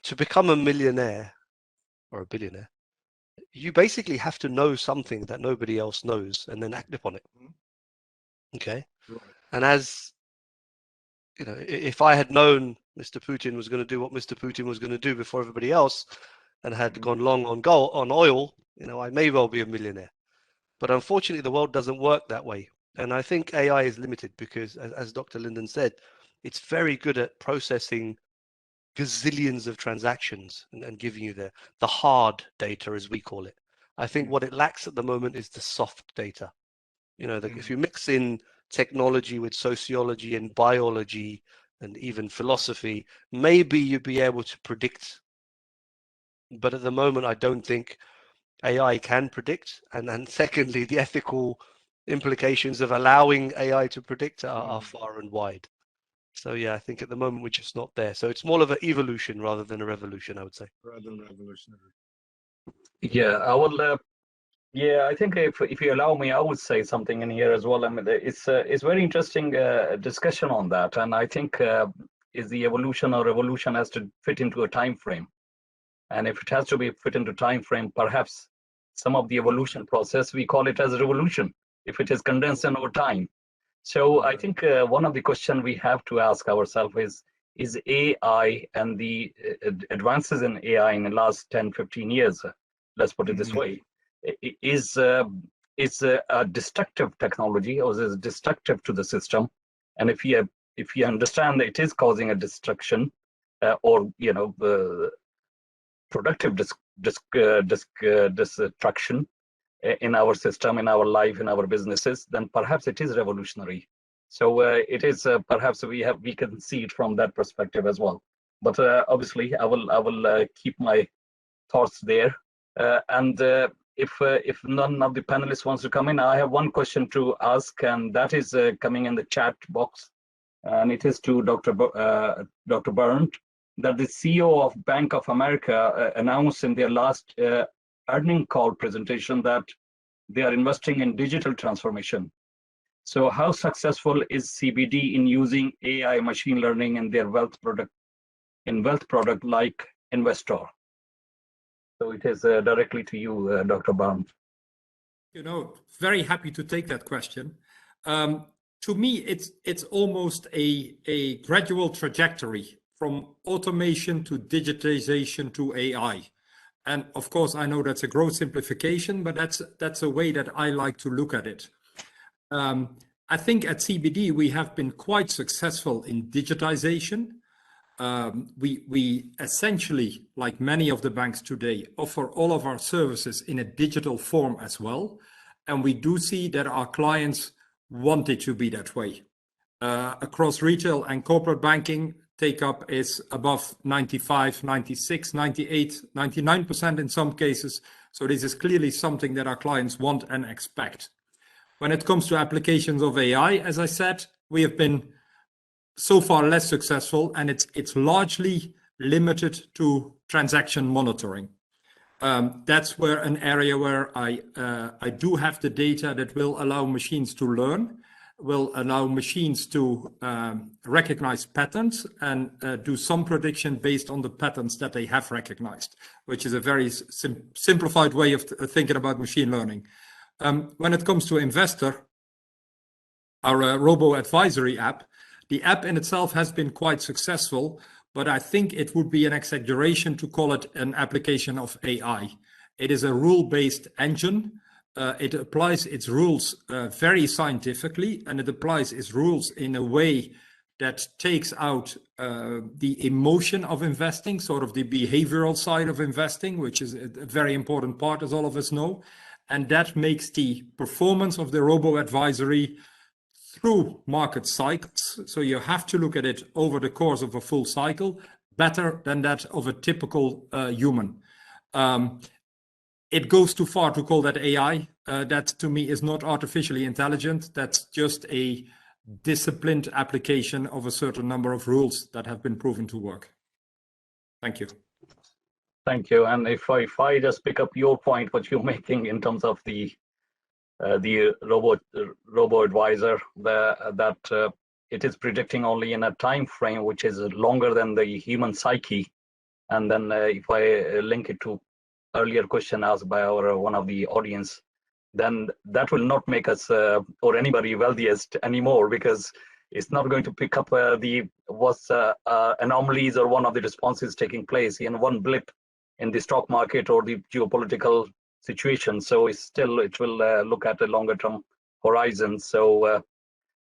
to become a millionaire or a billionaire, you basically have to know something that nobody else knows and then act upon it. Okay. Right. And as you know, if I had known Mr. Putin was going to do what Mr. Putin was going to do before everybody else and had gone long on oil, I may well be a millionaire. But unfortunately, the world doesn't work that way. And I think AI is limited because, as Dr. Linden said, it's very good at processing gazillions of transactions and giving you the hard data, as we call it. I think what it lacks at the moment is the soft data. If you mix in technology with sociology and biology and even philosophy, maybe you'd be able to predict. But at the moment, I don't think AI can predict. And secondly, the ethical implications of allowing AI to predict are far and wide. So yeah, I think at the moment we're just not there. So it's more of an evolution rather than a revolution, I would say. Rather than revolutionary. Yeah, I will. I think if you allow me, I would say something in here as well. I mean, it's very interesting discussion on that, and I think is the evolution or revolution has to fit into a time frame, and if it has to be fit into time frame, perhaps some of the evolution process we call it as a revolution if it is condensed in over time. So I think one of the questions we have to ask ourselves is AI and the advances in AI in the last 10, 15 years, let's put it this way, is a destructive technology or is destructive to the system? And if you understand that it is causing a destruction or productive destruction in our system, in our life, in our businesses, then perhaps it is revolutionary. So it is perhaps we can see it from that perspective as well. But obviously, I will keep my thoughts there. And if none of the panelists wants to come in, I have one question to ask, and that is coming in the chat box, and it is to Dr. Berndt, that the CEO of Bank of America announced in their last earning call presentation that they are investing in digital transformation. So how successful is CBD in using AI machine learning in their wealth product like Investor? So it is directly to you, Dr. Berndt. Very happy to take that question. To me, it's almost a gradual trajectory from automation to digitization to AI. And of course, I know that's a gross simplification, but that's a way that I like to look at it. I think at CBD, we have been quite successful in digitization. We essentially, like many of the banks today, offer all of our services in a digital form as well. And we do see that our clients want it to be that way. Across retail and corporate banking, take up is above 95, 96, 98, 99% in some cases. So this is clearly something that our clients want and expect. When it comes to applications of AI, as I said, we have been so far less successful, and it's largely limited to transaction monitoring. That's where an area where I do have the data that will allow machines to learn, will allow machines to recognize patterns and do some prediction based on the patterns that they have recognized, which is a very simplified way of thinking about machine learning. When it comes to investor, our robo-advisory app, the app in itself has been quite successful, but I think it would be an exaggeration to call it an application of AI. It is a rule-based engine. It applies its rules very scientifically, and it applies its rules in a way that takes out the emotion of investing, sort of the behavioral side of investing, which is a very important part, as all of us know. And that makes the performance of the robo-advisory through market cycles, so you have to look at it over the course of a full cycle, better than that of a typical human. It goes too far to call that AI. That to me is not artificially intelligent. That's just a disciplined application of a certain number of rules that have been proven to work. Thank you. Thank you. And if I just pick up your point, what you're making in terms of the robo advisor, that it is predicting only in a time frame which is longer than the human psyche. And then if I link it to earlier question asked by one of the audience, then that will not make us or anybody wealthiest anymore, because it's not going to pick up what's anomalies or one of the responses taking place in one blip in the stock market or the geopolitical situation. So it will look at a longer term horizon. So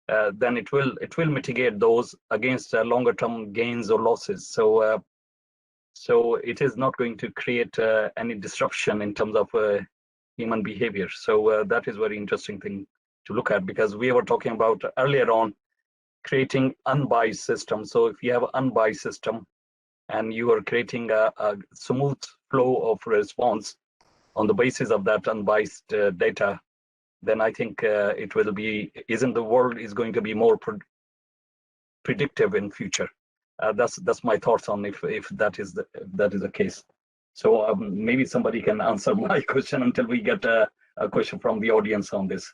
then it will mitigate those against longer term gains or losses. So so it is not going to create any disruption in terms of human behavior. So that is very interesting thing to look at, because we were talking about earlier on creating unbiased system. So if you have an unbiased system and you are creating a smooth flow of response on the basis of that unbiased data, then I think it will be, the world is going to be more predictive in future. That's my thoughts on if that is the case. So maybe somebody can answer my question until we get a question from the audience on this.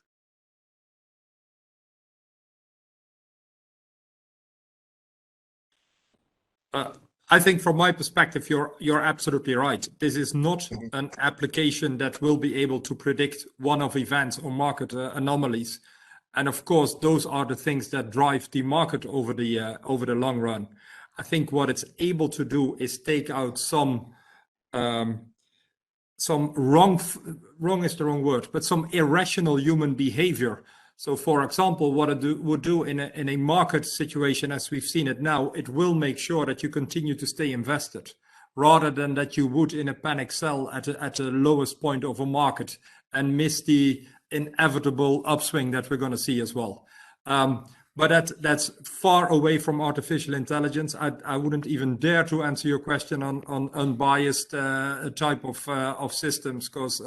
I think from my perspective, you're absolutely right. This is not an application that will be able to predict one-off events or market anomalies. And of course, those are the things that drive the market over the long run. I think what it's able to do is take out some wrong is the wrong word, but some irrational human behavior. So, for example, what it would do in a market situation as we've seen it now, it will make sure that you continue to stay invested, rather than that you would in a panic sell at the lowest point of a market and miss the inevitable upswing that we're going to see as well. But that's far away from artificial intelligence. I wouldn't even dare to answer your question on unbiased type of systems, because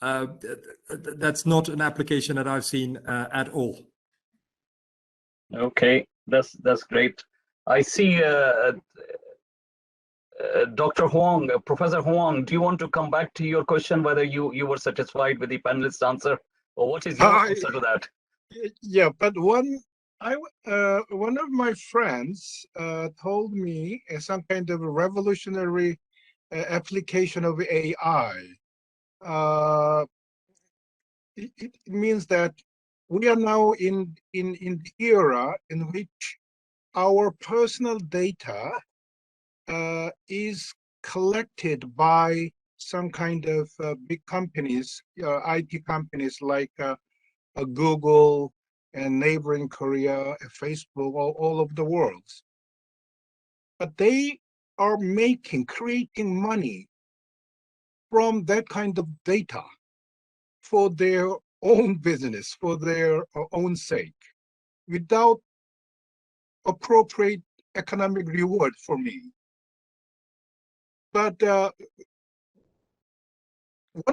that's not an application that I've seen at all. Okay, that's great. I see Dr. Huang, Professor Huang, do you want to come back to your question, whether you were satisfied with the panelist answer, or what is your answer to that? Yeah, but one of my friends told me some kind of a revolutionary application of AI. It means that we are now in the era in which our personal data is collected by some kind of big companies, IT companies like Google and neighboring Korea, Facebook, all over the world. But they are creating money from that kind of data for their own business, for their own sake, without appropriate economic reward for me. But one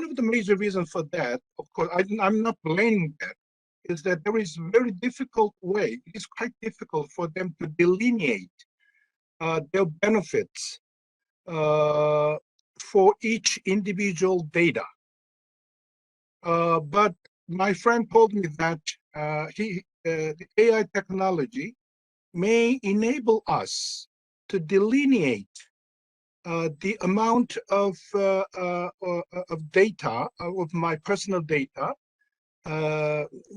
of the major reasons for that, of course, I'm not blaming that, is that there is a very difficult way. It's quite difficult for them to delineate their benefits for each individual data. But my friend told me that the AI technology may enable us to delineate the amount of data, of my personal data,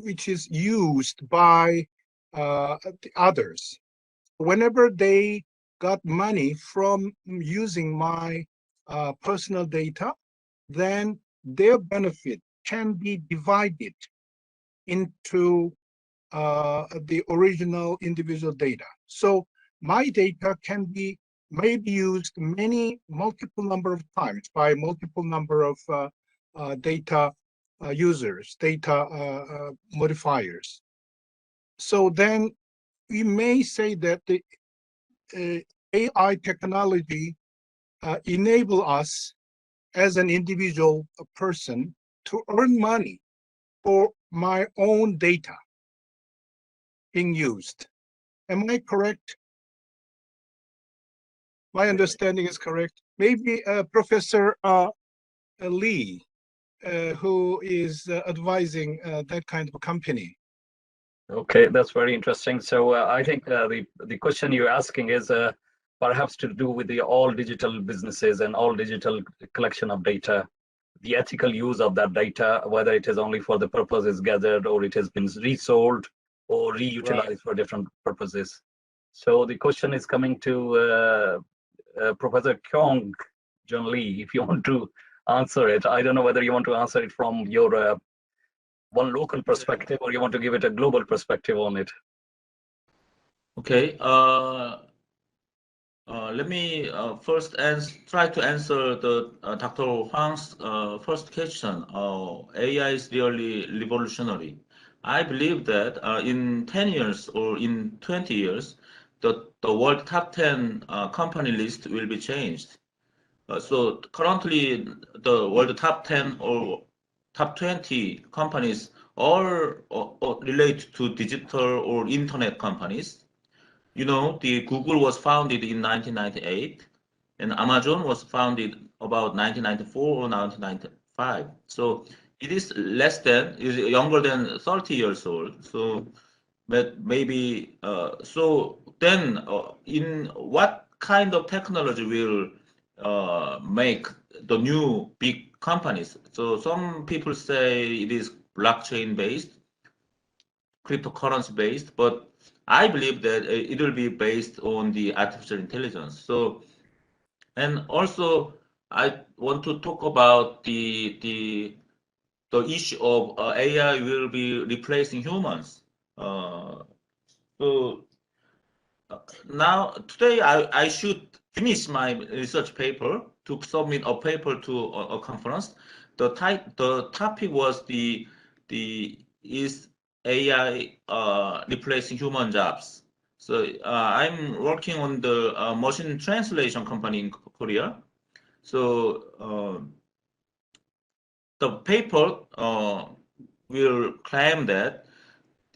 which is used by the others. Whenever they got money from using my personal data, then their benefit can be divided into the original individual data. So my data may be used multiple number of times by multiple number of data users, data modifiers. So then we may say that the AI technology enable us as an individual person to earn money for my own data being used. Am I correct? My understanding is correct. Maybe Professor Lee, who is advising that kind of company. Okay, that's very interesting. So I think the question you're asking is perhaps to do with the all digital businesses and all digital collection of data, the ethical use of that data, whether it is only for the purposes gathered or it has been resold or reutilized for different purposes. So the question is coming to Professor Kyung Jun Lee, if you want to answer it. I don't know whether you want to answer it from your one local perspective or you want to give it a global perspective on it. Okay. Let me first try to answer the Dr. Huang's first question. AI is really revolutionary. I believe that in 10 years or in 20 years, the world top 10 company list will be changed. So currently, the world top 10 or top 20 companies all relate to digital or internet companies. You know, the Google was founded in 1998, and Amazon was founded about 1994 or 1995. So it is younger than 30 years old. So, but maybe so then in what kind of technology will make the new big companies? So some people say it is blockchain based, cryptocurrency based, but I believe that it will be based on the artificial intelligence. So, and also I want to talk about the issue of AI will be replacing humans. So now today I should finish my research paper to submit a paper to a conference. The topic was is AI replacing human jobs. So I'm working on the machine translation company in Korea. So the paper will claim that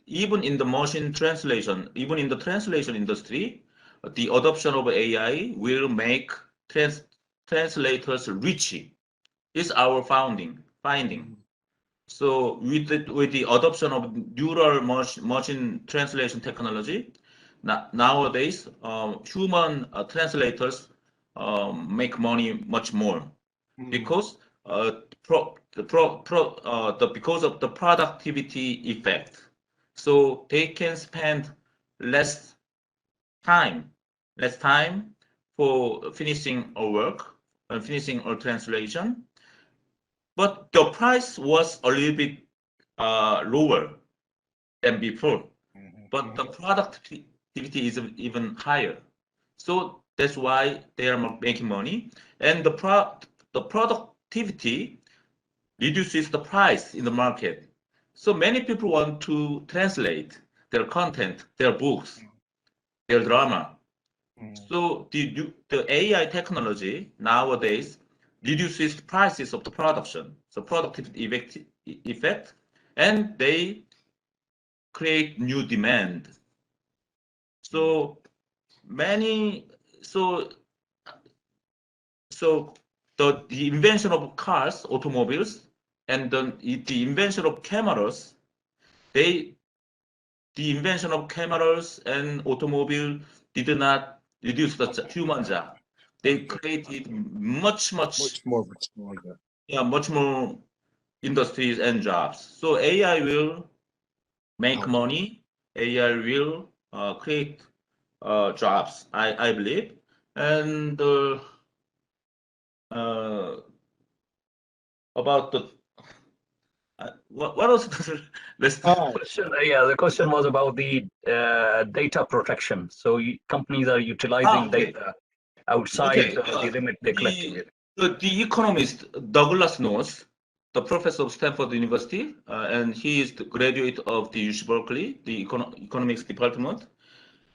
even in the machine translation, even in the translation industry, the adoption of AI will make translators rich. Is our finding. So with the adoption of neural machine translation technology, nowadays human translators make money much more because because of the productivity effect. So they can spend less time for finishing a work and finishing a translation. But the price was a little bit lower than before. But the productivity is even higher. So that's why they are making money. And the productivity reduces the price in the market. So many people want to translate their content, their books, their drama. So the AI technology nowadays reduces prices of the production, so productivity effect, and they create new demand. So many, so the invention of cars, automobiles, and the invention of cameras, the invention of cameras and automobile did not reduce the human job. They created much more. much more industries and jobs. So AI will make money. AI will create jobs, I believe. And about the what was the question? Yeah, the question was about the data protection. So companies are utilizing data outside the limit they're collecting it. The economist Douglas North, the professor of Stanford University, and he is the graduate of the UC Berkeley, the economics department.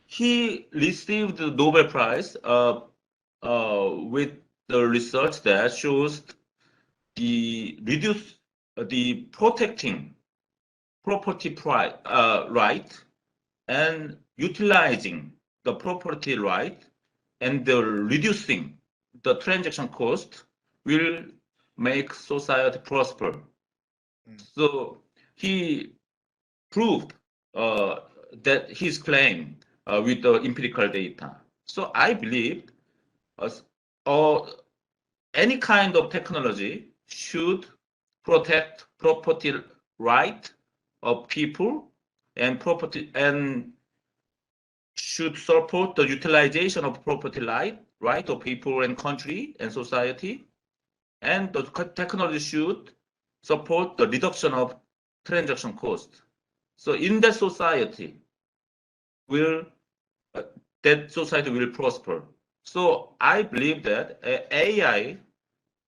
He received the Nobel Prize with the research that shows the protecting property right and utilizing the property right and the reducing the transaction cost will make society prosper. So he proved that his claim with the empirical data. So I believe any kind of technology should protect property right of people and property and should support the utilization of property right of people and country and society, and the technology should support the reduction of transaction cost. So in that society that society will prosper. So I believe that AI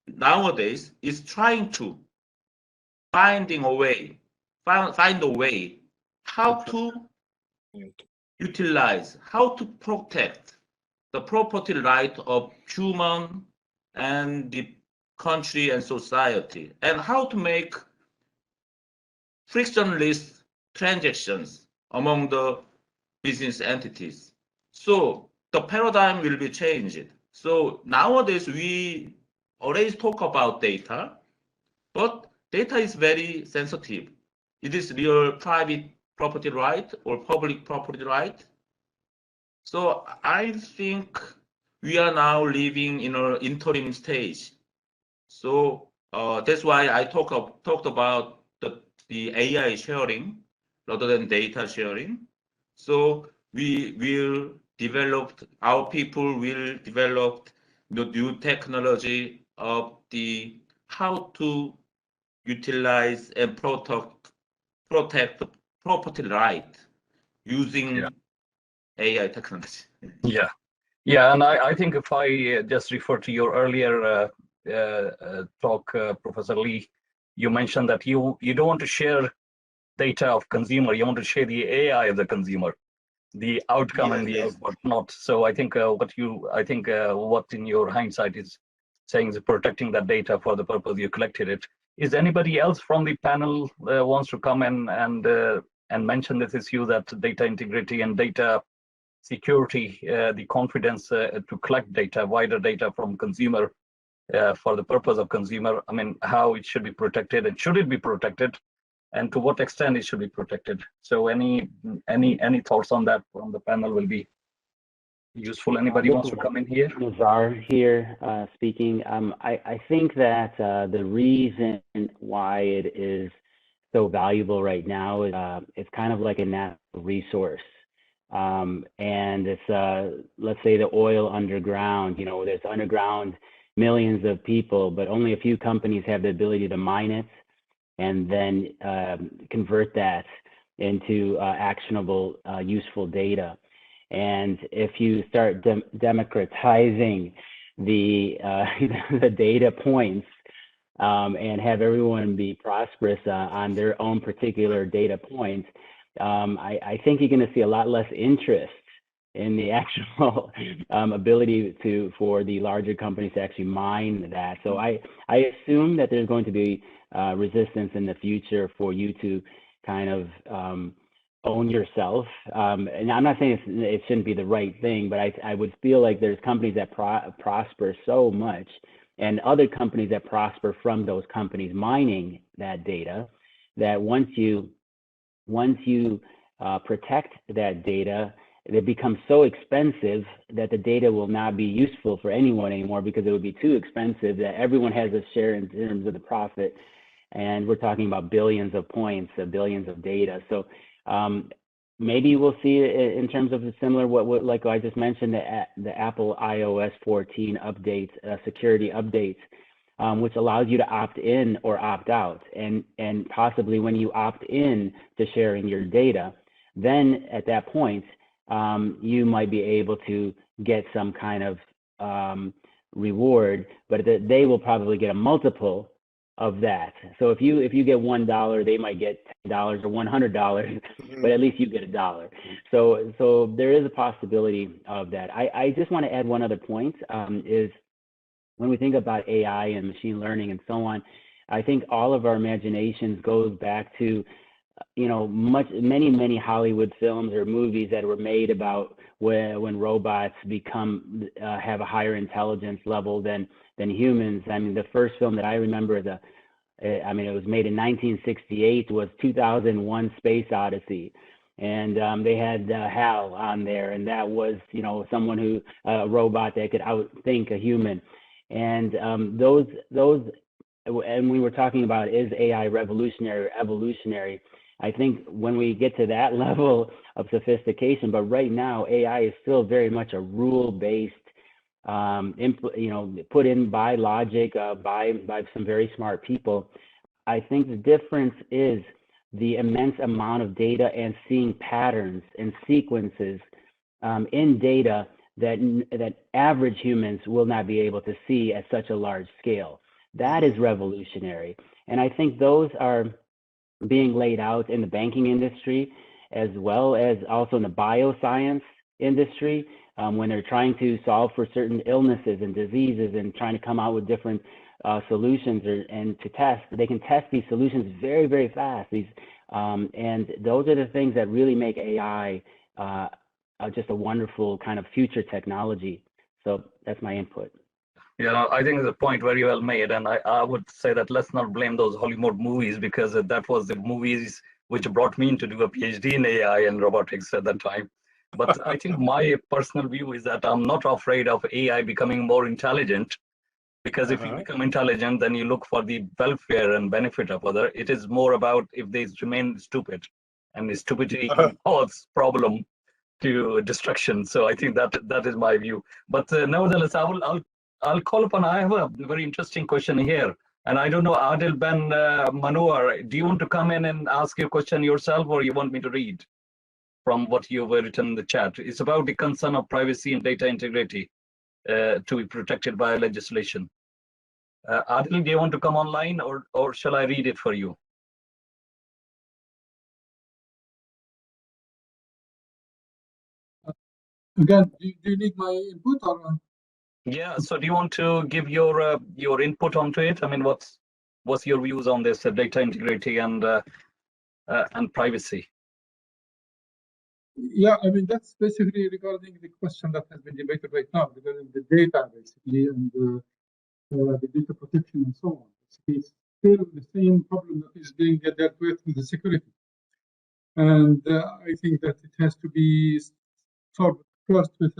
nowadays is trying to find a way how to utilize, how to protect the property right of human and the country and society, and how to make frictionless transactions among the business entities. So the paradigm will be changed. So nowadays we always talk about data, but data is very sensitive. It is real private property right or public property right. So I think we are now living in an interim stage. So that's why I talked about the AI sharing rather than data sharing. So we will develop, our people will develop the new technology of the how to utilize and protect the property right using AI technology. Yeah, and I think if I just refer to your earlier talk, Professor Lee, you mentioned that you don't want to share data of consumer, you want to share the AI of the consumer, the outcome and the output not. So I think what in your hindsight is saying is protecting that data for the purpose you collected it. Is anybody else from the panel wants to come and mention this issue, that data integrity and data security, the confidence to collect data, wider data from consumer for the purpose of consumer? I mean, how it should be protected and should it be protected, and to what extent it should be protected? So any thoughts on that from the panel will be useful. Anybody wants to come in here? Nazar here speaking. I think that the reason why it is so valuable right now is it's kind of like a natural resource. And it's, let's say the oil underground, you know, there's underground millions of people, but only a few companies have the ability to mine it and then convert that into actionable, useful data. And if you start democratizing the the data points and have everyone be prosperous on their own particular data points, I think you're going to see a lot less interest in the actual ability for the larger companies to actually mine that. So I assume that there's going to be resistance in the future for you to kind of own yourself. And I'm not saying it shouldn't be the right thing, but I would feel like there's companies that prosper so much and other companies that prosper from those companies mining that data, that once you protect that data, it becomes so expensive that the data will not be useful for anyone anymore, because it would be too expensive that everyone has a share in terms of the profit. And we're talking about billions of points, billions of data. So maybe we'll see in terms of the similar, what like I just mentioned, the Apple iOS 14 updates, security updates, which allows you to opt in or opt out. And possibly when you opt in to sharing your data, then at that point, you might be able to get some kind of reward, but they will probably get a multiple of that. So if you get $1, they might get $10 or $100, but at least you get $1. So there is a possibility of that. I just want to add one other point, is when we think about AI and machine learning and so on, I think all of our imaginations goes back to, you know, many Hollywood films or movies that were made about when robots have a higher intelligence level than humans. I mean, the first film that I remember it was made in 1968, was 2001: Space Odyssey, and they had Hal on there, and that was, you know, someone a robot that could outthink a human, and and we were talking about, is AI revolutionary or evolutionary? I think when we get to that level of sophistication, but right now AI is still very much a rule-based, put in by logic, by some very smart people. I think the difference is the immense amount of data and seeing patterns and sequences in data that average humans will not be able to see at such a large scale. That is revolutionary, and I think those are being laid out in the banking industry, as well as also in the bioscience industry, when they're trying to solve for certain illnesses and diseases and trying to come out with different solutions and to test. They can test these solutions very, very fast. And those are the things that really make AI just a wonderful kind of future technology. So that's my input. Yeah, I think it's a point very well made, and I would say that let's not blame those Hollywood movies, because that was the movies which brought me to do a PhD in AI and robotics at that time. But I think my personal view is that I'm not afraid of AI becoming more intelligent, because if you become intelligent, then you look for the welfare and benefit of other. It is more about if they remain stupid, and the stupidity can cause problem to destruction. So I think that is my view. But nevertheless, I'll call upon. I have a very interesting question here, and I don't know, Adil Ben Manohar, do you want to come in and ask your question yourself, or you want me to read from what you've written in the chat? It's about the concern of privacy and data integrity to be protected by legislation. Adil, do you want to come online, or shall I read it for you? Again, do you need my input or? Yeah. So do you want to give your input onto it? I mean, what's your views on this data integrity and privacy? Yeah, I mean, that's basically regarding the question that has been debated right now, regarding the data basically, and the data protection and so on. It's still the same problem that is being dealt with the security. And I think that it has to be solved first with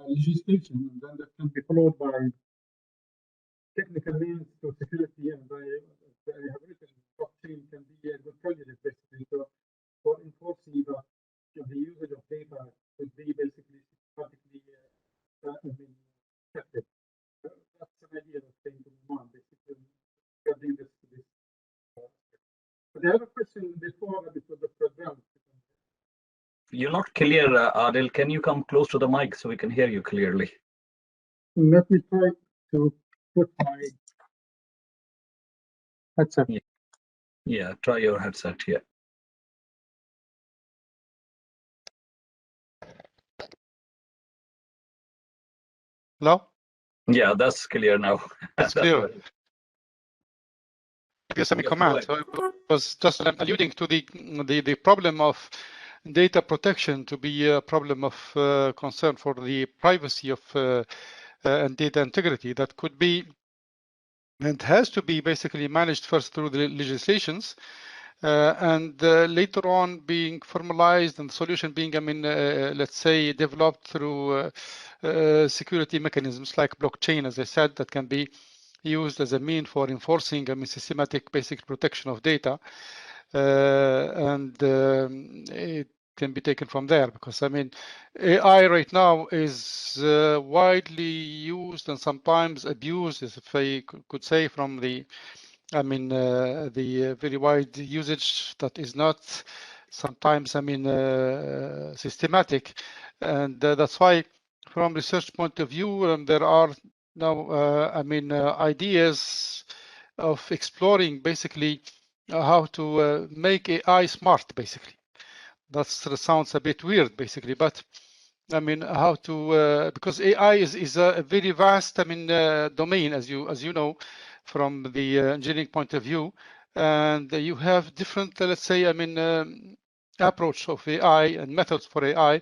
legislation, and then that can be followed by technical means to security. And I have written blockchain can be a good candidate basically for enforcing the usage of data would be basically systematically protected. That's an idea that came to my mind basically regarding this. But the other question before Dr. Brown. You're not clear, Adil. Can you come close to the mic so we can hear you clearly? Let me try to put my headset. Yeah, try your headset here. Hello? Yeah, that's clear now. That's clear. Give some comment. So I was just alluding to the problem of data protection to be a problem of concern for the privacy of and data integrity that could be and has to be basically managed first through the legislations, and later on being formalized and the solution being, I mean, let's say, developed through security mechanisms like blockchain, as I said, that can be used as a mean for enforcing, I mean, systematic basic protection of data, and it can be taken from there, because I mean, AI right now is widely used and sometimes abused, if I could say, from the, I mean, the very wide usage that is not sometimes, I mean, systematic, and that's why, from research point of view, there are now, I mean, ideas of exploring basically how to make AI smart, basically. That sounds a bit weird, basically, but I mean, how to, because AI is a very vast, I mean, domain, as you know, from the engineering point of view, and you have different, let's say, I mean, approach of AI and methods for AI,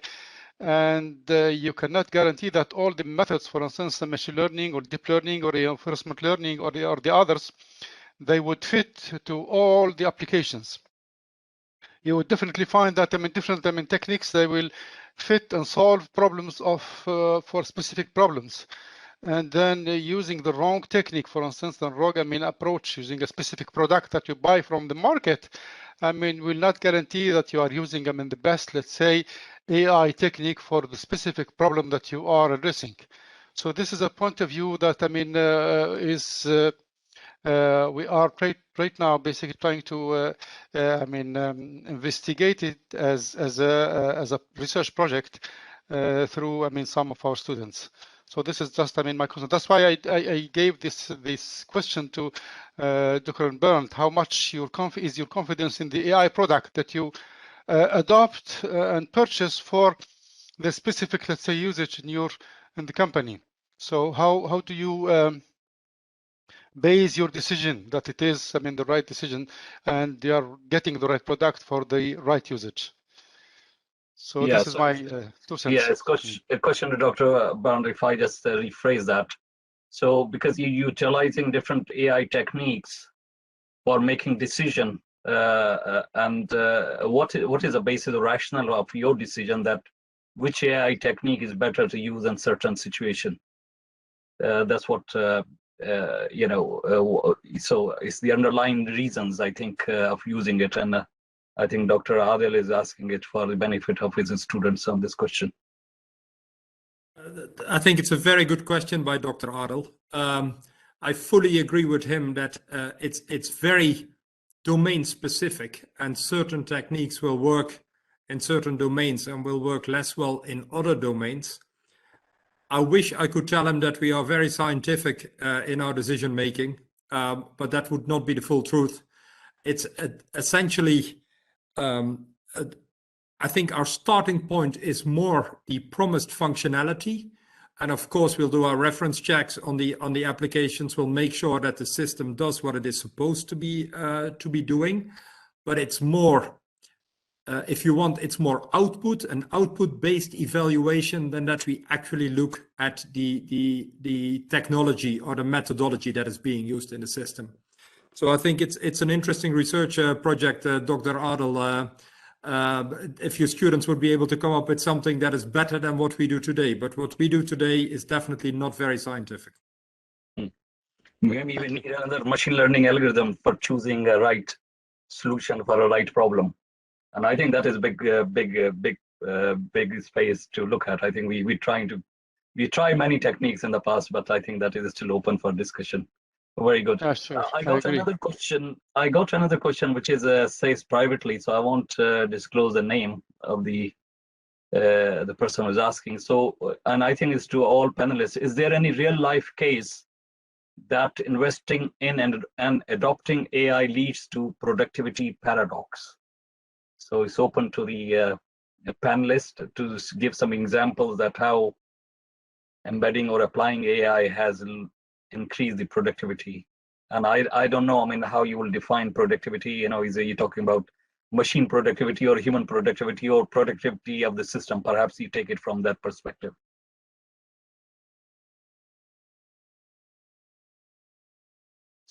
and you cannot guarantee that all the methods, for instance, the machine learning or deep learning or reinforcement learning or the others, they would fit to all the applications. You would definitely find that, I mean, different, I mean, techniques, they will fit and solve problems of for specific problems. And then using the wrong technique, for instance, the wrong, I mean, approach, using a specific product that you buy from the market, I mean, will not guarantee that you are using, I mean, the best, let's say, AI technique for the specific problem that you are addressing. So this is a point of view that, I mean, we are right now basically trying to, I mean, investigate it as a research project through, I mean, some of our students. So this is just, I mean, my concern. That's why I gave this question to Dr. Bernd. How much is your confidence in the AI product that you adopt and purchase for the specific, let's say, usage in the company? So how do you base your decision that it is, I mean, the right decision, and you are getting the right product for the right usage? So Yeah, this is my 2 cents. Yeah, it's a question to Dr. Brown, if I just rephrase that. So because you're utilizing different AI techniques for making decision, and what is the basis or rationale of your decision that which AI technique is better to use in certain situation? That's what, you know, so it's the underlying reasons, I think, of using it. And I think Dr. Adil is asking it for the benefit of his students on this question. I think it's a very good question by Dr. Adil. I fully agree with him that it's very domain specific, and certain techniques will work in certain domains and will work less well in other domains. I wish I could tell him that we are very scientific in our decision making, but that would not be the full truth. It's essentially, I think our starting point is more the promised functionality. And of course, we'll do our reference checks on the applications. We'll make sure that the system does what it is supposed to be doing. But it's more, if you want, it's more an output-based evaluation than that we actually look at the technology or the methodology that is being used in the system. So I think it's an interesting research project, Dr. Adil. If your students would be able to come up with something that is better than what we do today. But what we do today is definitely not very scientific. Maybe we need another machine learning algorithm for choosing a right solution for a right problem. And I think that is big space to look at. I think we try many techniques in the past, but I think that is still open for discussion. Very good. Sure. I got another question, which is says privately, so I won't disclose the name of the person who's asking. So, and I think it's to all panelists. Is there any real life case that investing in and adopting AI leads to productivity paradox? So it's open to the panelists to give some examples that how embedding or applying AI has increased the productivity. And I don't know, I mean, how you will define productivity. You know, is you talking about machine productivity or human productivity or productivity of the system? Perhaps you take it from that perspective.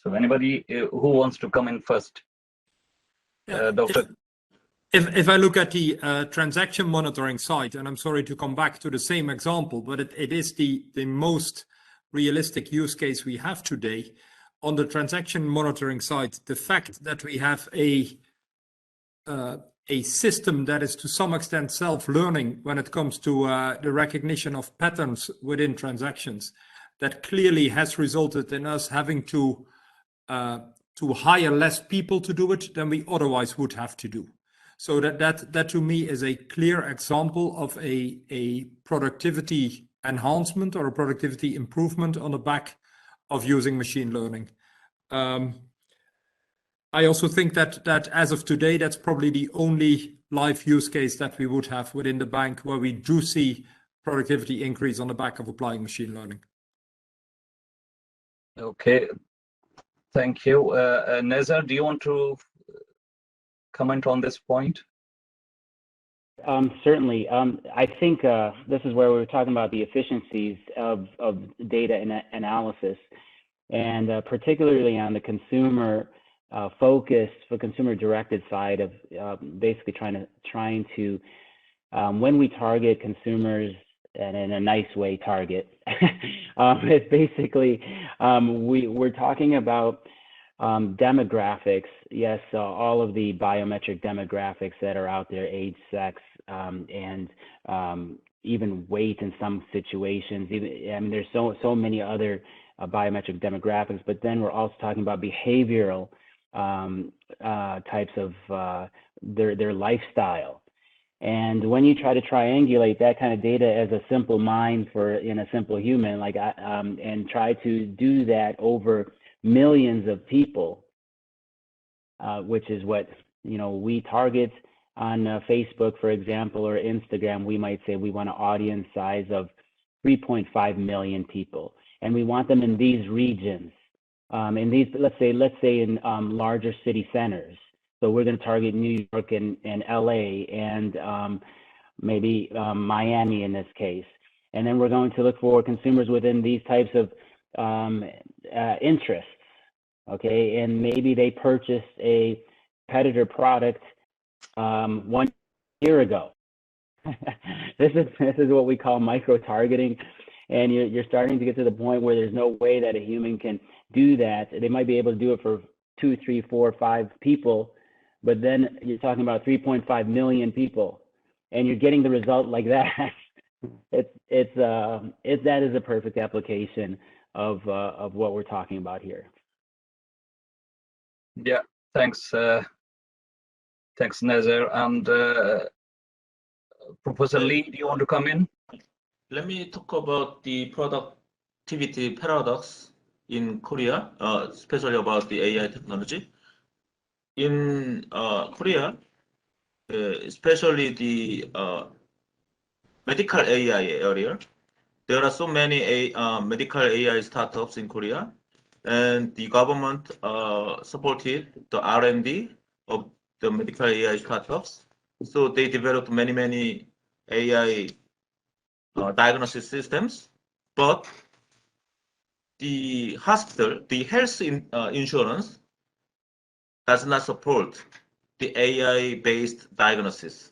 So anybody who wants to come in first? Dr. If I look at the transaction monitoring side, and I'm sorry to come back to the same example, but it is the most realistic use case we have today. On the transaction monitoring side, the fact that we have a system that is to some extent self-learning when it comes to the recognition of patterns within transactions, that clearly has resulted in us having to hire less people to do it than we otherwise would have to do. So that to me is a clear example of a productivity enhancement or a productivity improvement on the back of using machine learning. I also think that as of today, that's probably the only live use case that we would have within the bank where we do see productivity increase on the back of applying machine learning. Okay, thank you. Nezar, do you want to comment on this point? Certainly. I think this is where we were talking about the efficiencies of data analysis, and particularly on the consumer focus, for consumer-directed side of basically trying to when we target consumers, and in a nice way target, it's basically we're talking about demographics. Yes, all of the biometric demographics that are out there, age, sex, and even weight in some situations. I mean, there's so many other biometric demographics, but then we're also talking about behavioral types of their lifestyle. And when you try to triangulate that kind of data as a simple mind in a simple human, like and try to do that over millions of people, which is what we target on Facebook, for example, or Instagram. We might say we want an audience size of 3.5 million people, and we want them in these regions, in these, let's say in larger city centers. So we're going to target New York and LA and maybe Miami in this case. And then we're going to look for consumers within these types of interests, okay? And maybe they purchased a competitor product 1 year ago. This is what we call micro-targeting. And you're starting to get to the point where there's no way that a human can do that. They might be able to do it for 2, 3, 4, 5 people, but then you're talking about 3.5 million people, and you're getting the result like that. That is a perfect application of what we're talking about here. Yeah, thanks, Nezar. And Professor Lee, do you want to come in? Let me talk about the productivity paradox in Korea, especially about the AI technology. In Korea, especially the medical AI area, there are so many medical AI startups in Korea, and the government supported the R&D of the medical AI startups. So they developed many AI diagnosis systems, but the hospital, the health insurance does not support the AI-based diagnosis.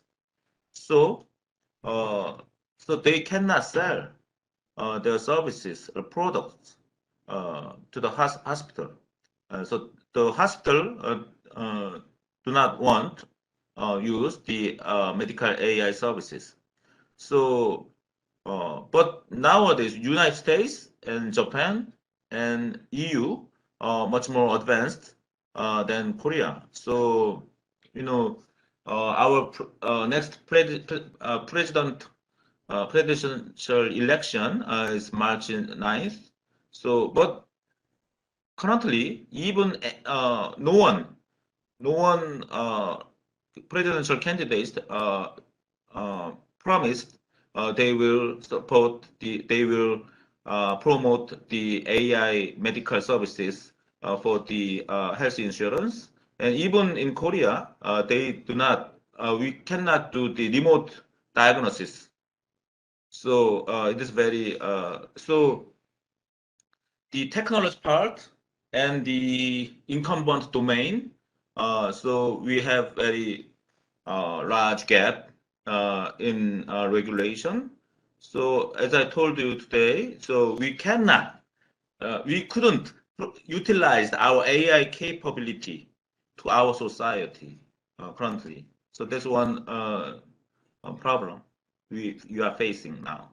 So, so they cannot sell their services or products to the hospital. So the hospital do not want use the medical AI services. So, but nowadays, United States and Japan and EU are much more advanced than Korea. So, our next presidential election is March 9th. So, but currently, even no one presidential candidates promised they will promote the AI medical services for the health insurance. And even in Korea, they do not, we cannot do the remote diagnosis. So it is very, so the technology part and the incumbent domain. So we have very large gap in regulation. So as I told you today, so we couldn't utilize our AI capability to our society currently. So that's one problem you are facing now.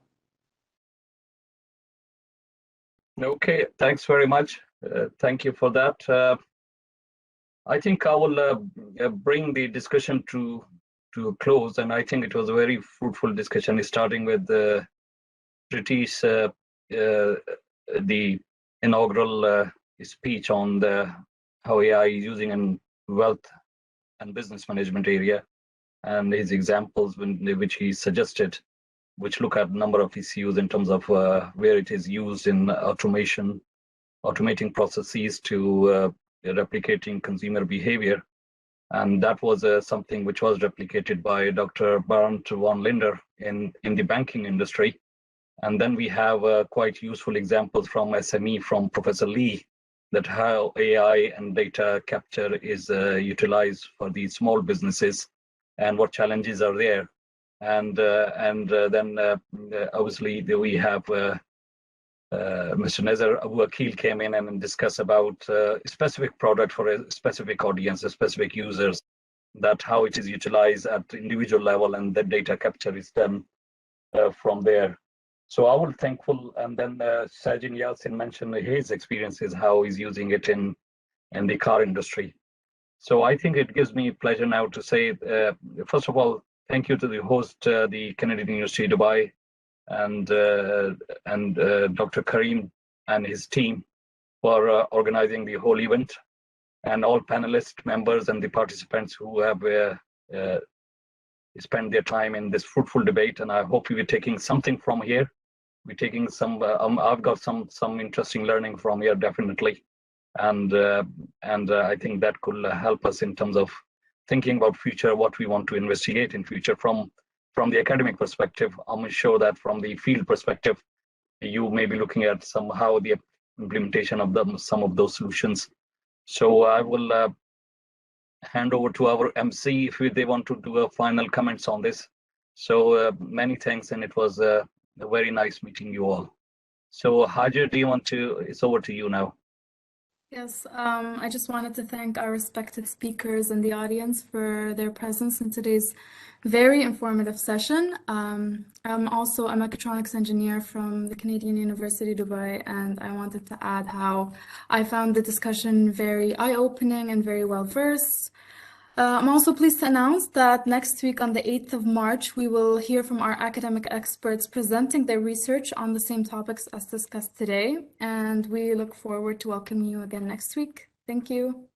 Okay, thanks very much. Thank you for that. I think I will bring the discussion to a close, and I think it was a very fruitful discussion, starting with Priti's the inaugural speech on how AI is using in wealth and business management area, and his examples which he suggested, which look at number of issues in terms of where it is used in automating processes to replicating consumer behavior. And that was something which was replicated by Dr. Bernd von Linder in the banking industry. And then we have quite useful examples from SME from Professor Lee, that how AI and data capture is utilized for these small businesses and what challenges are there. And then obviously we have Mr. Nazar Abu Akil came in and discussed about a specific product for a specific audience, a specific users, that how it is utilized at the individual level and the data capture is done from there. So I will thankful, and then Sajin Yasin mentioned his experiences, how he's using it in the car industry. So I think it gives me pleasure now to say, first of all, thank you to the host, the Canadian University Dubai, and Dr. Karim and his team for organizing the whole event, and all panelist members and the participants who have spent their time in this fruitful debate. And I hope you're taking something from here. We're taking some. I've got some interesting learning from here, definitely, and I think that could help us in terms of thinking about future, what we want to investigate in future from the academic perspective. I'm sure that from the field perspective, you may be looking at somehow the implementation of some of those solutions. So I will hand over to our MC if they want to do a final comments on this. So many thanks, and it was a very nice meeting you all. So Hajar, do you want to? It's over to you now. Yes, I just wanted to thank our respected speakers and the audience for their presence in today's very informative session. I'm also a mechatronics engineer from the Canadian University Dubai, and I wanted to add how I found the discussion very eye-opening and very well-versed. I'm also pleased to announce that next week on the 8th of March, we will hear from our academic experts presenting their research on the same topics as discussed today. And we look forward to welcoming you again next week. Thank you.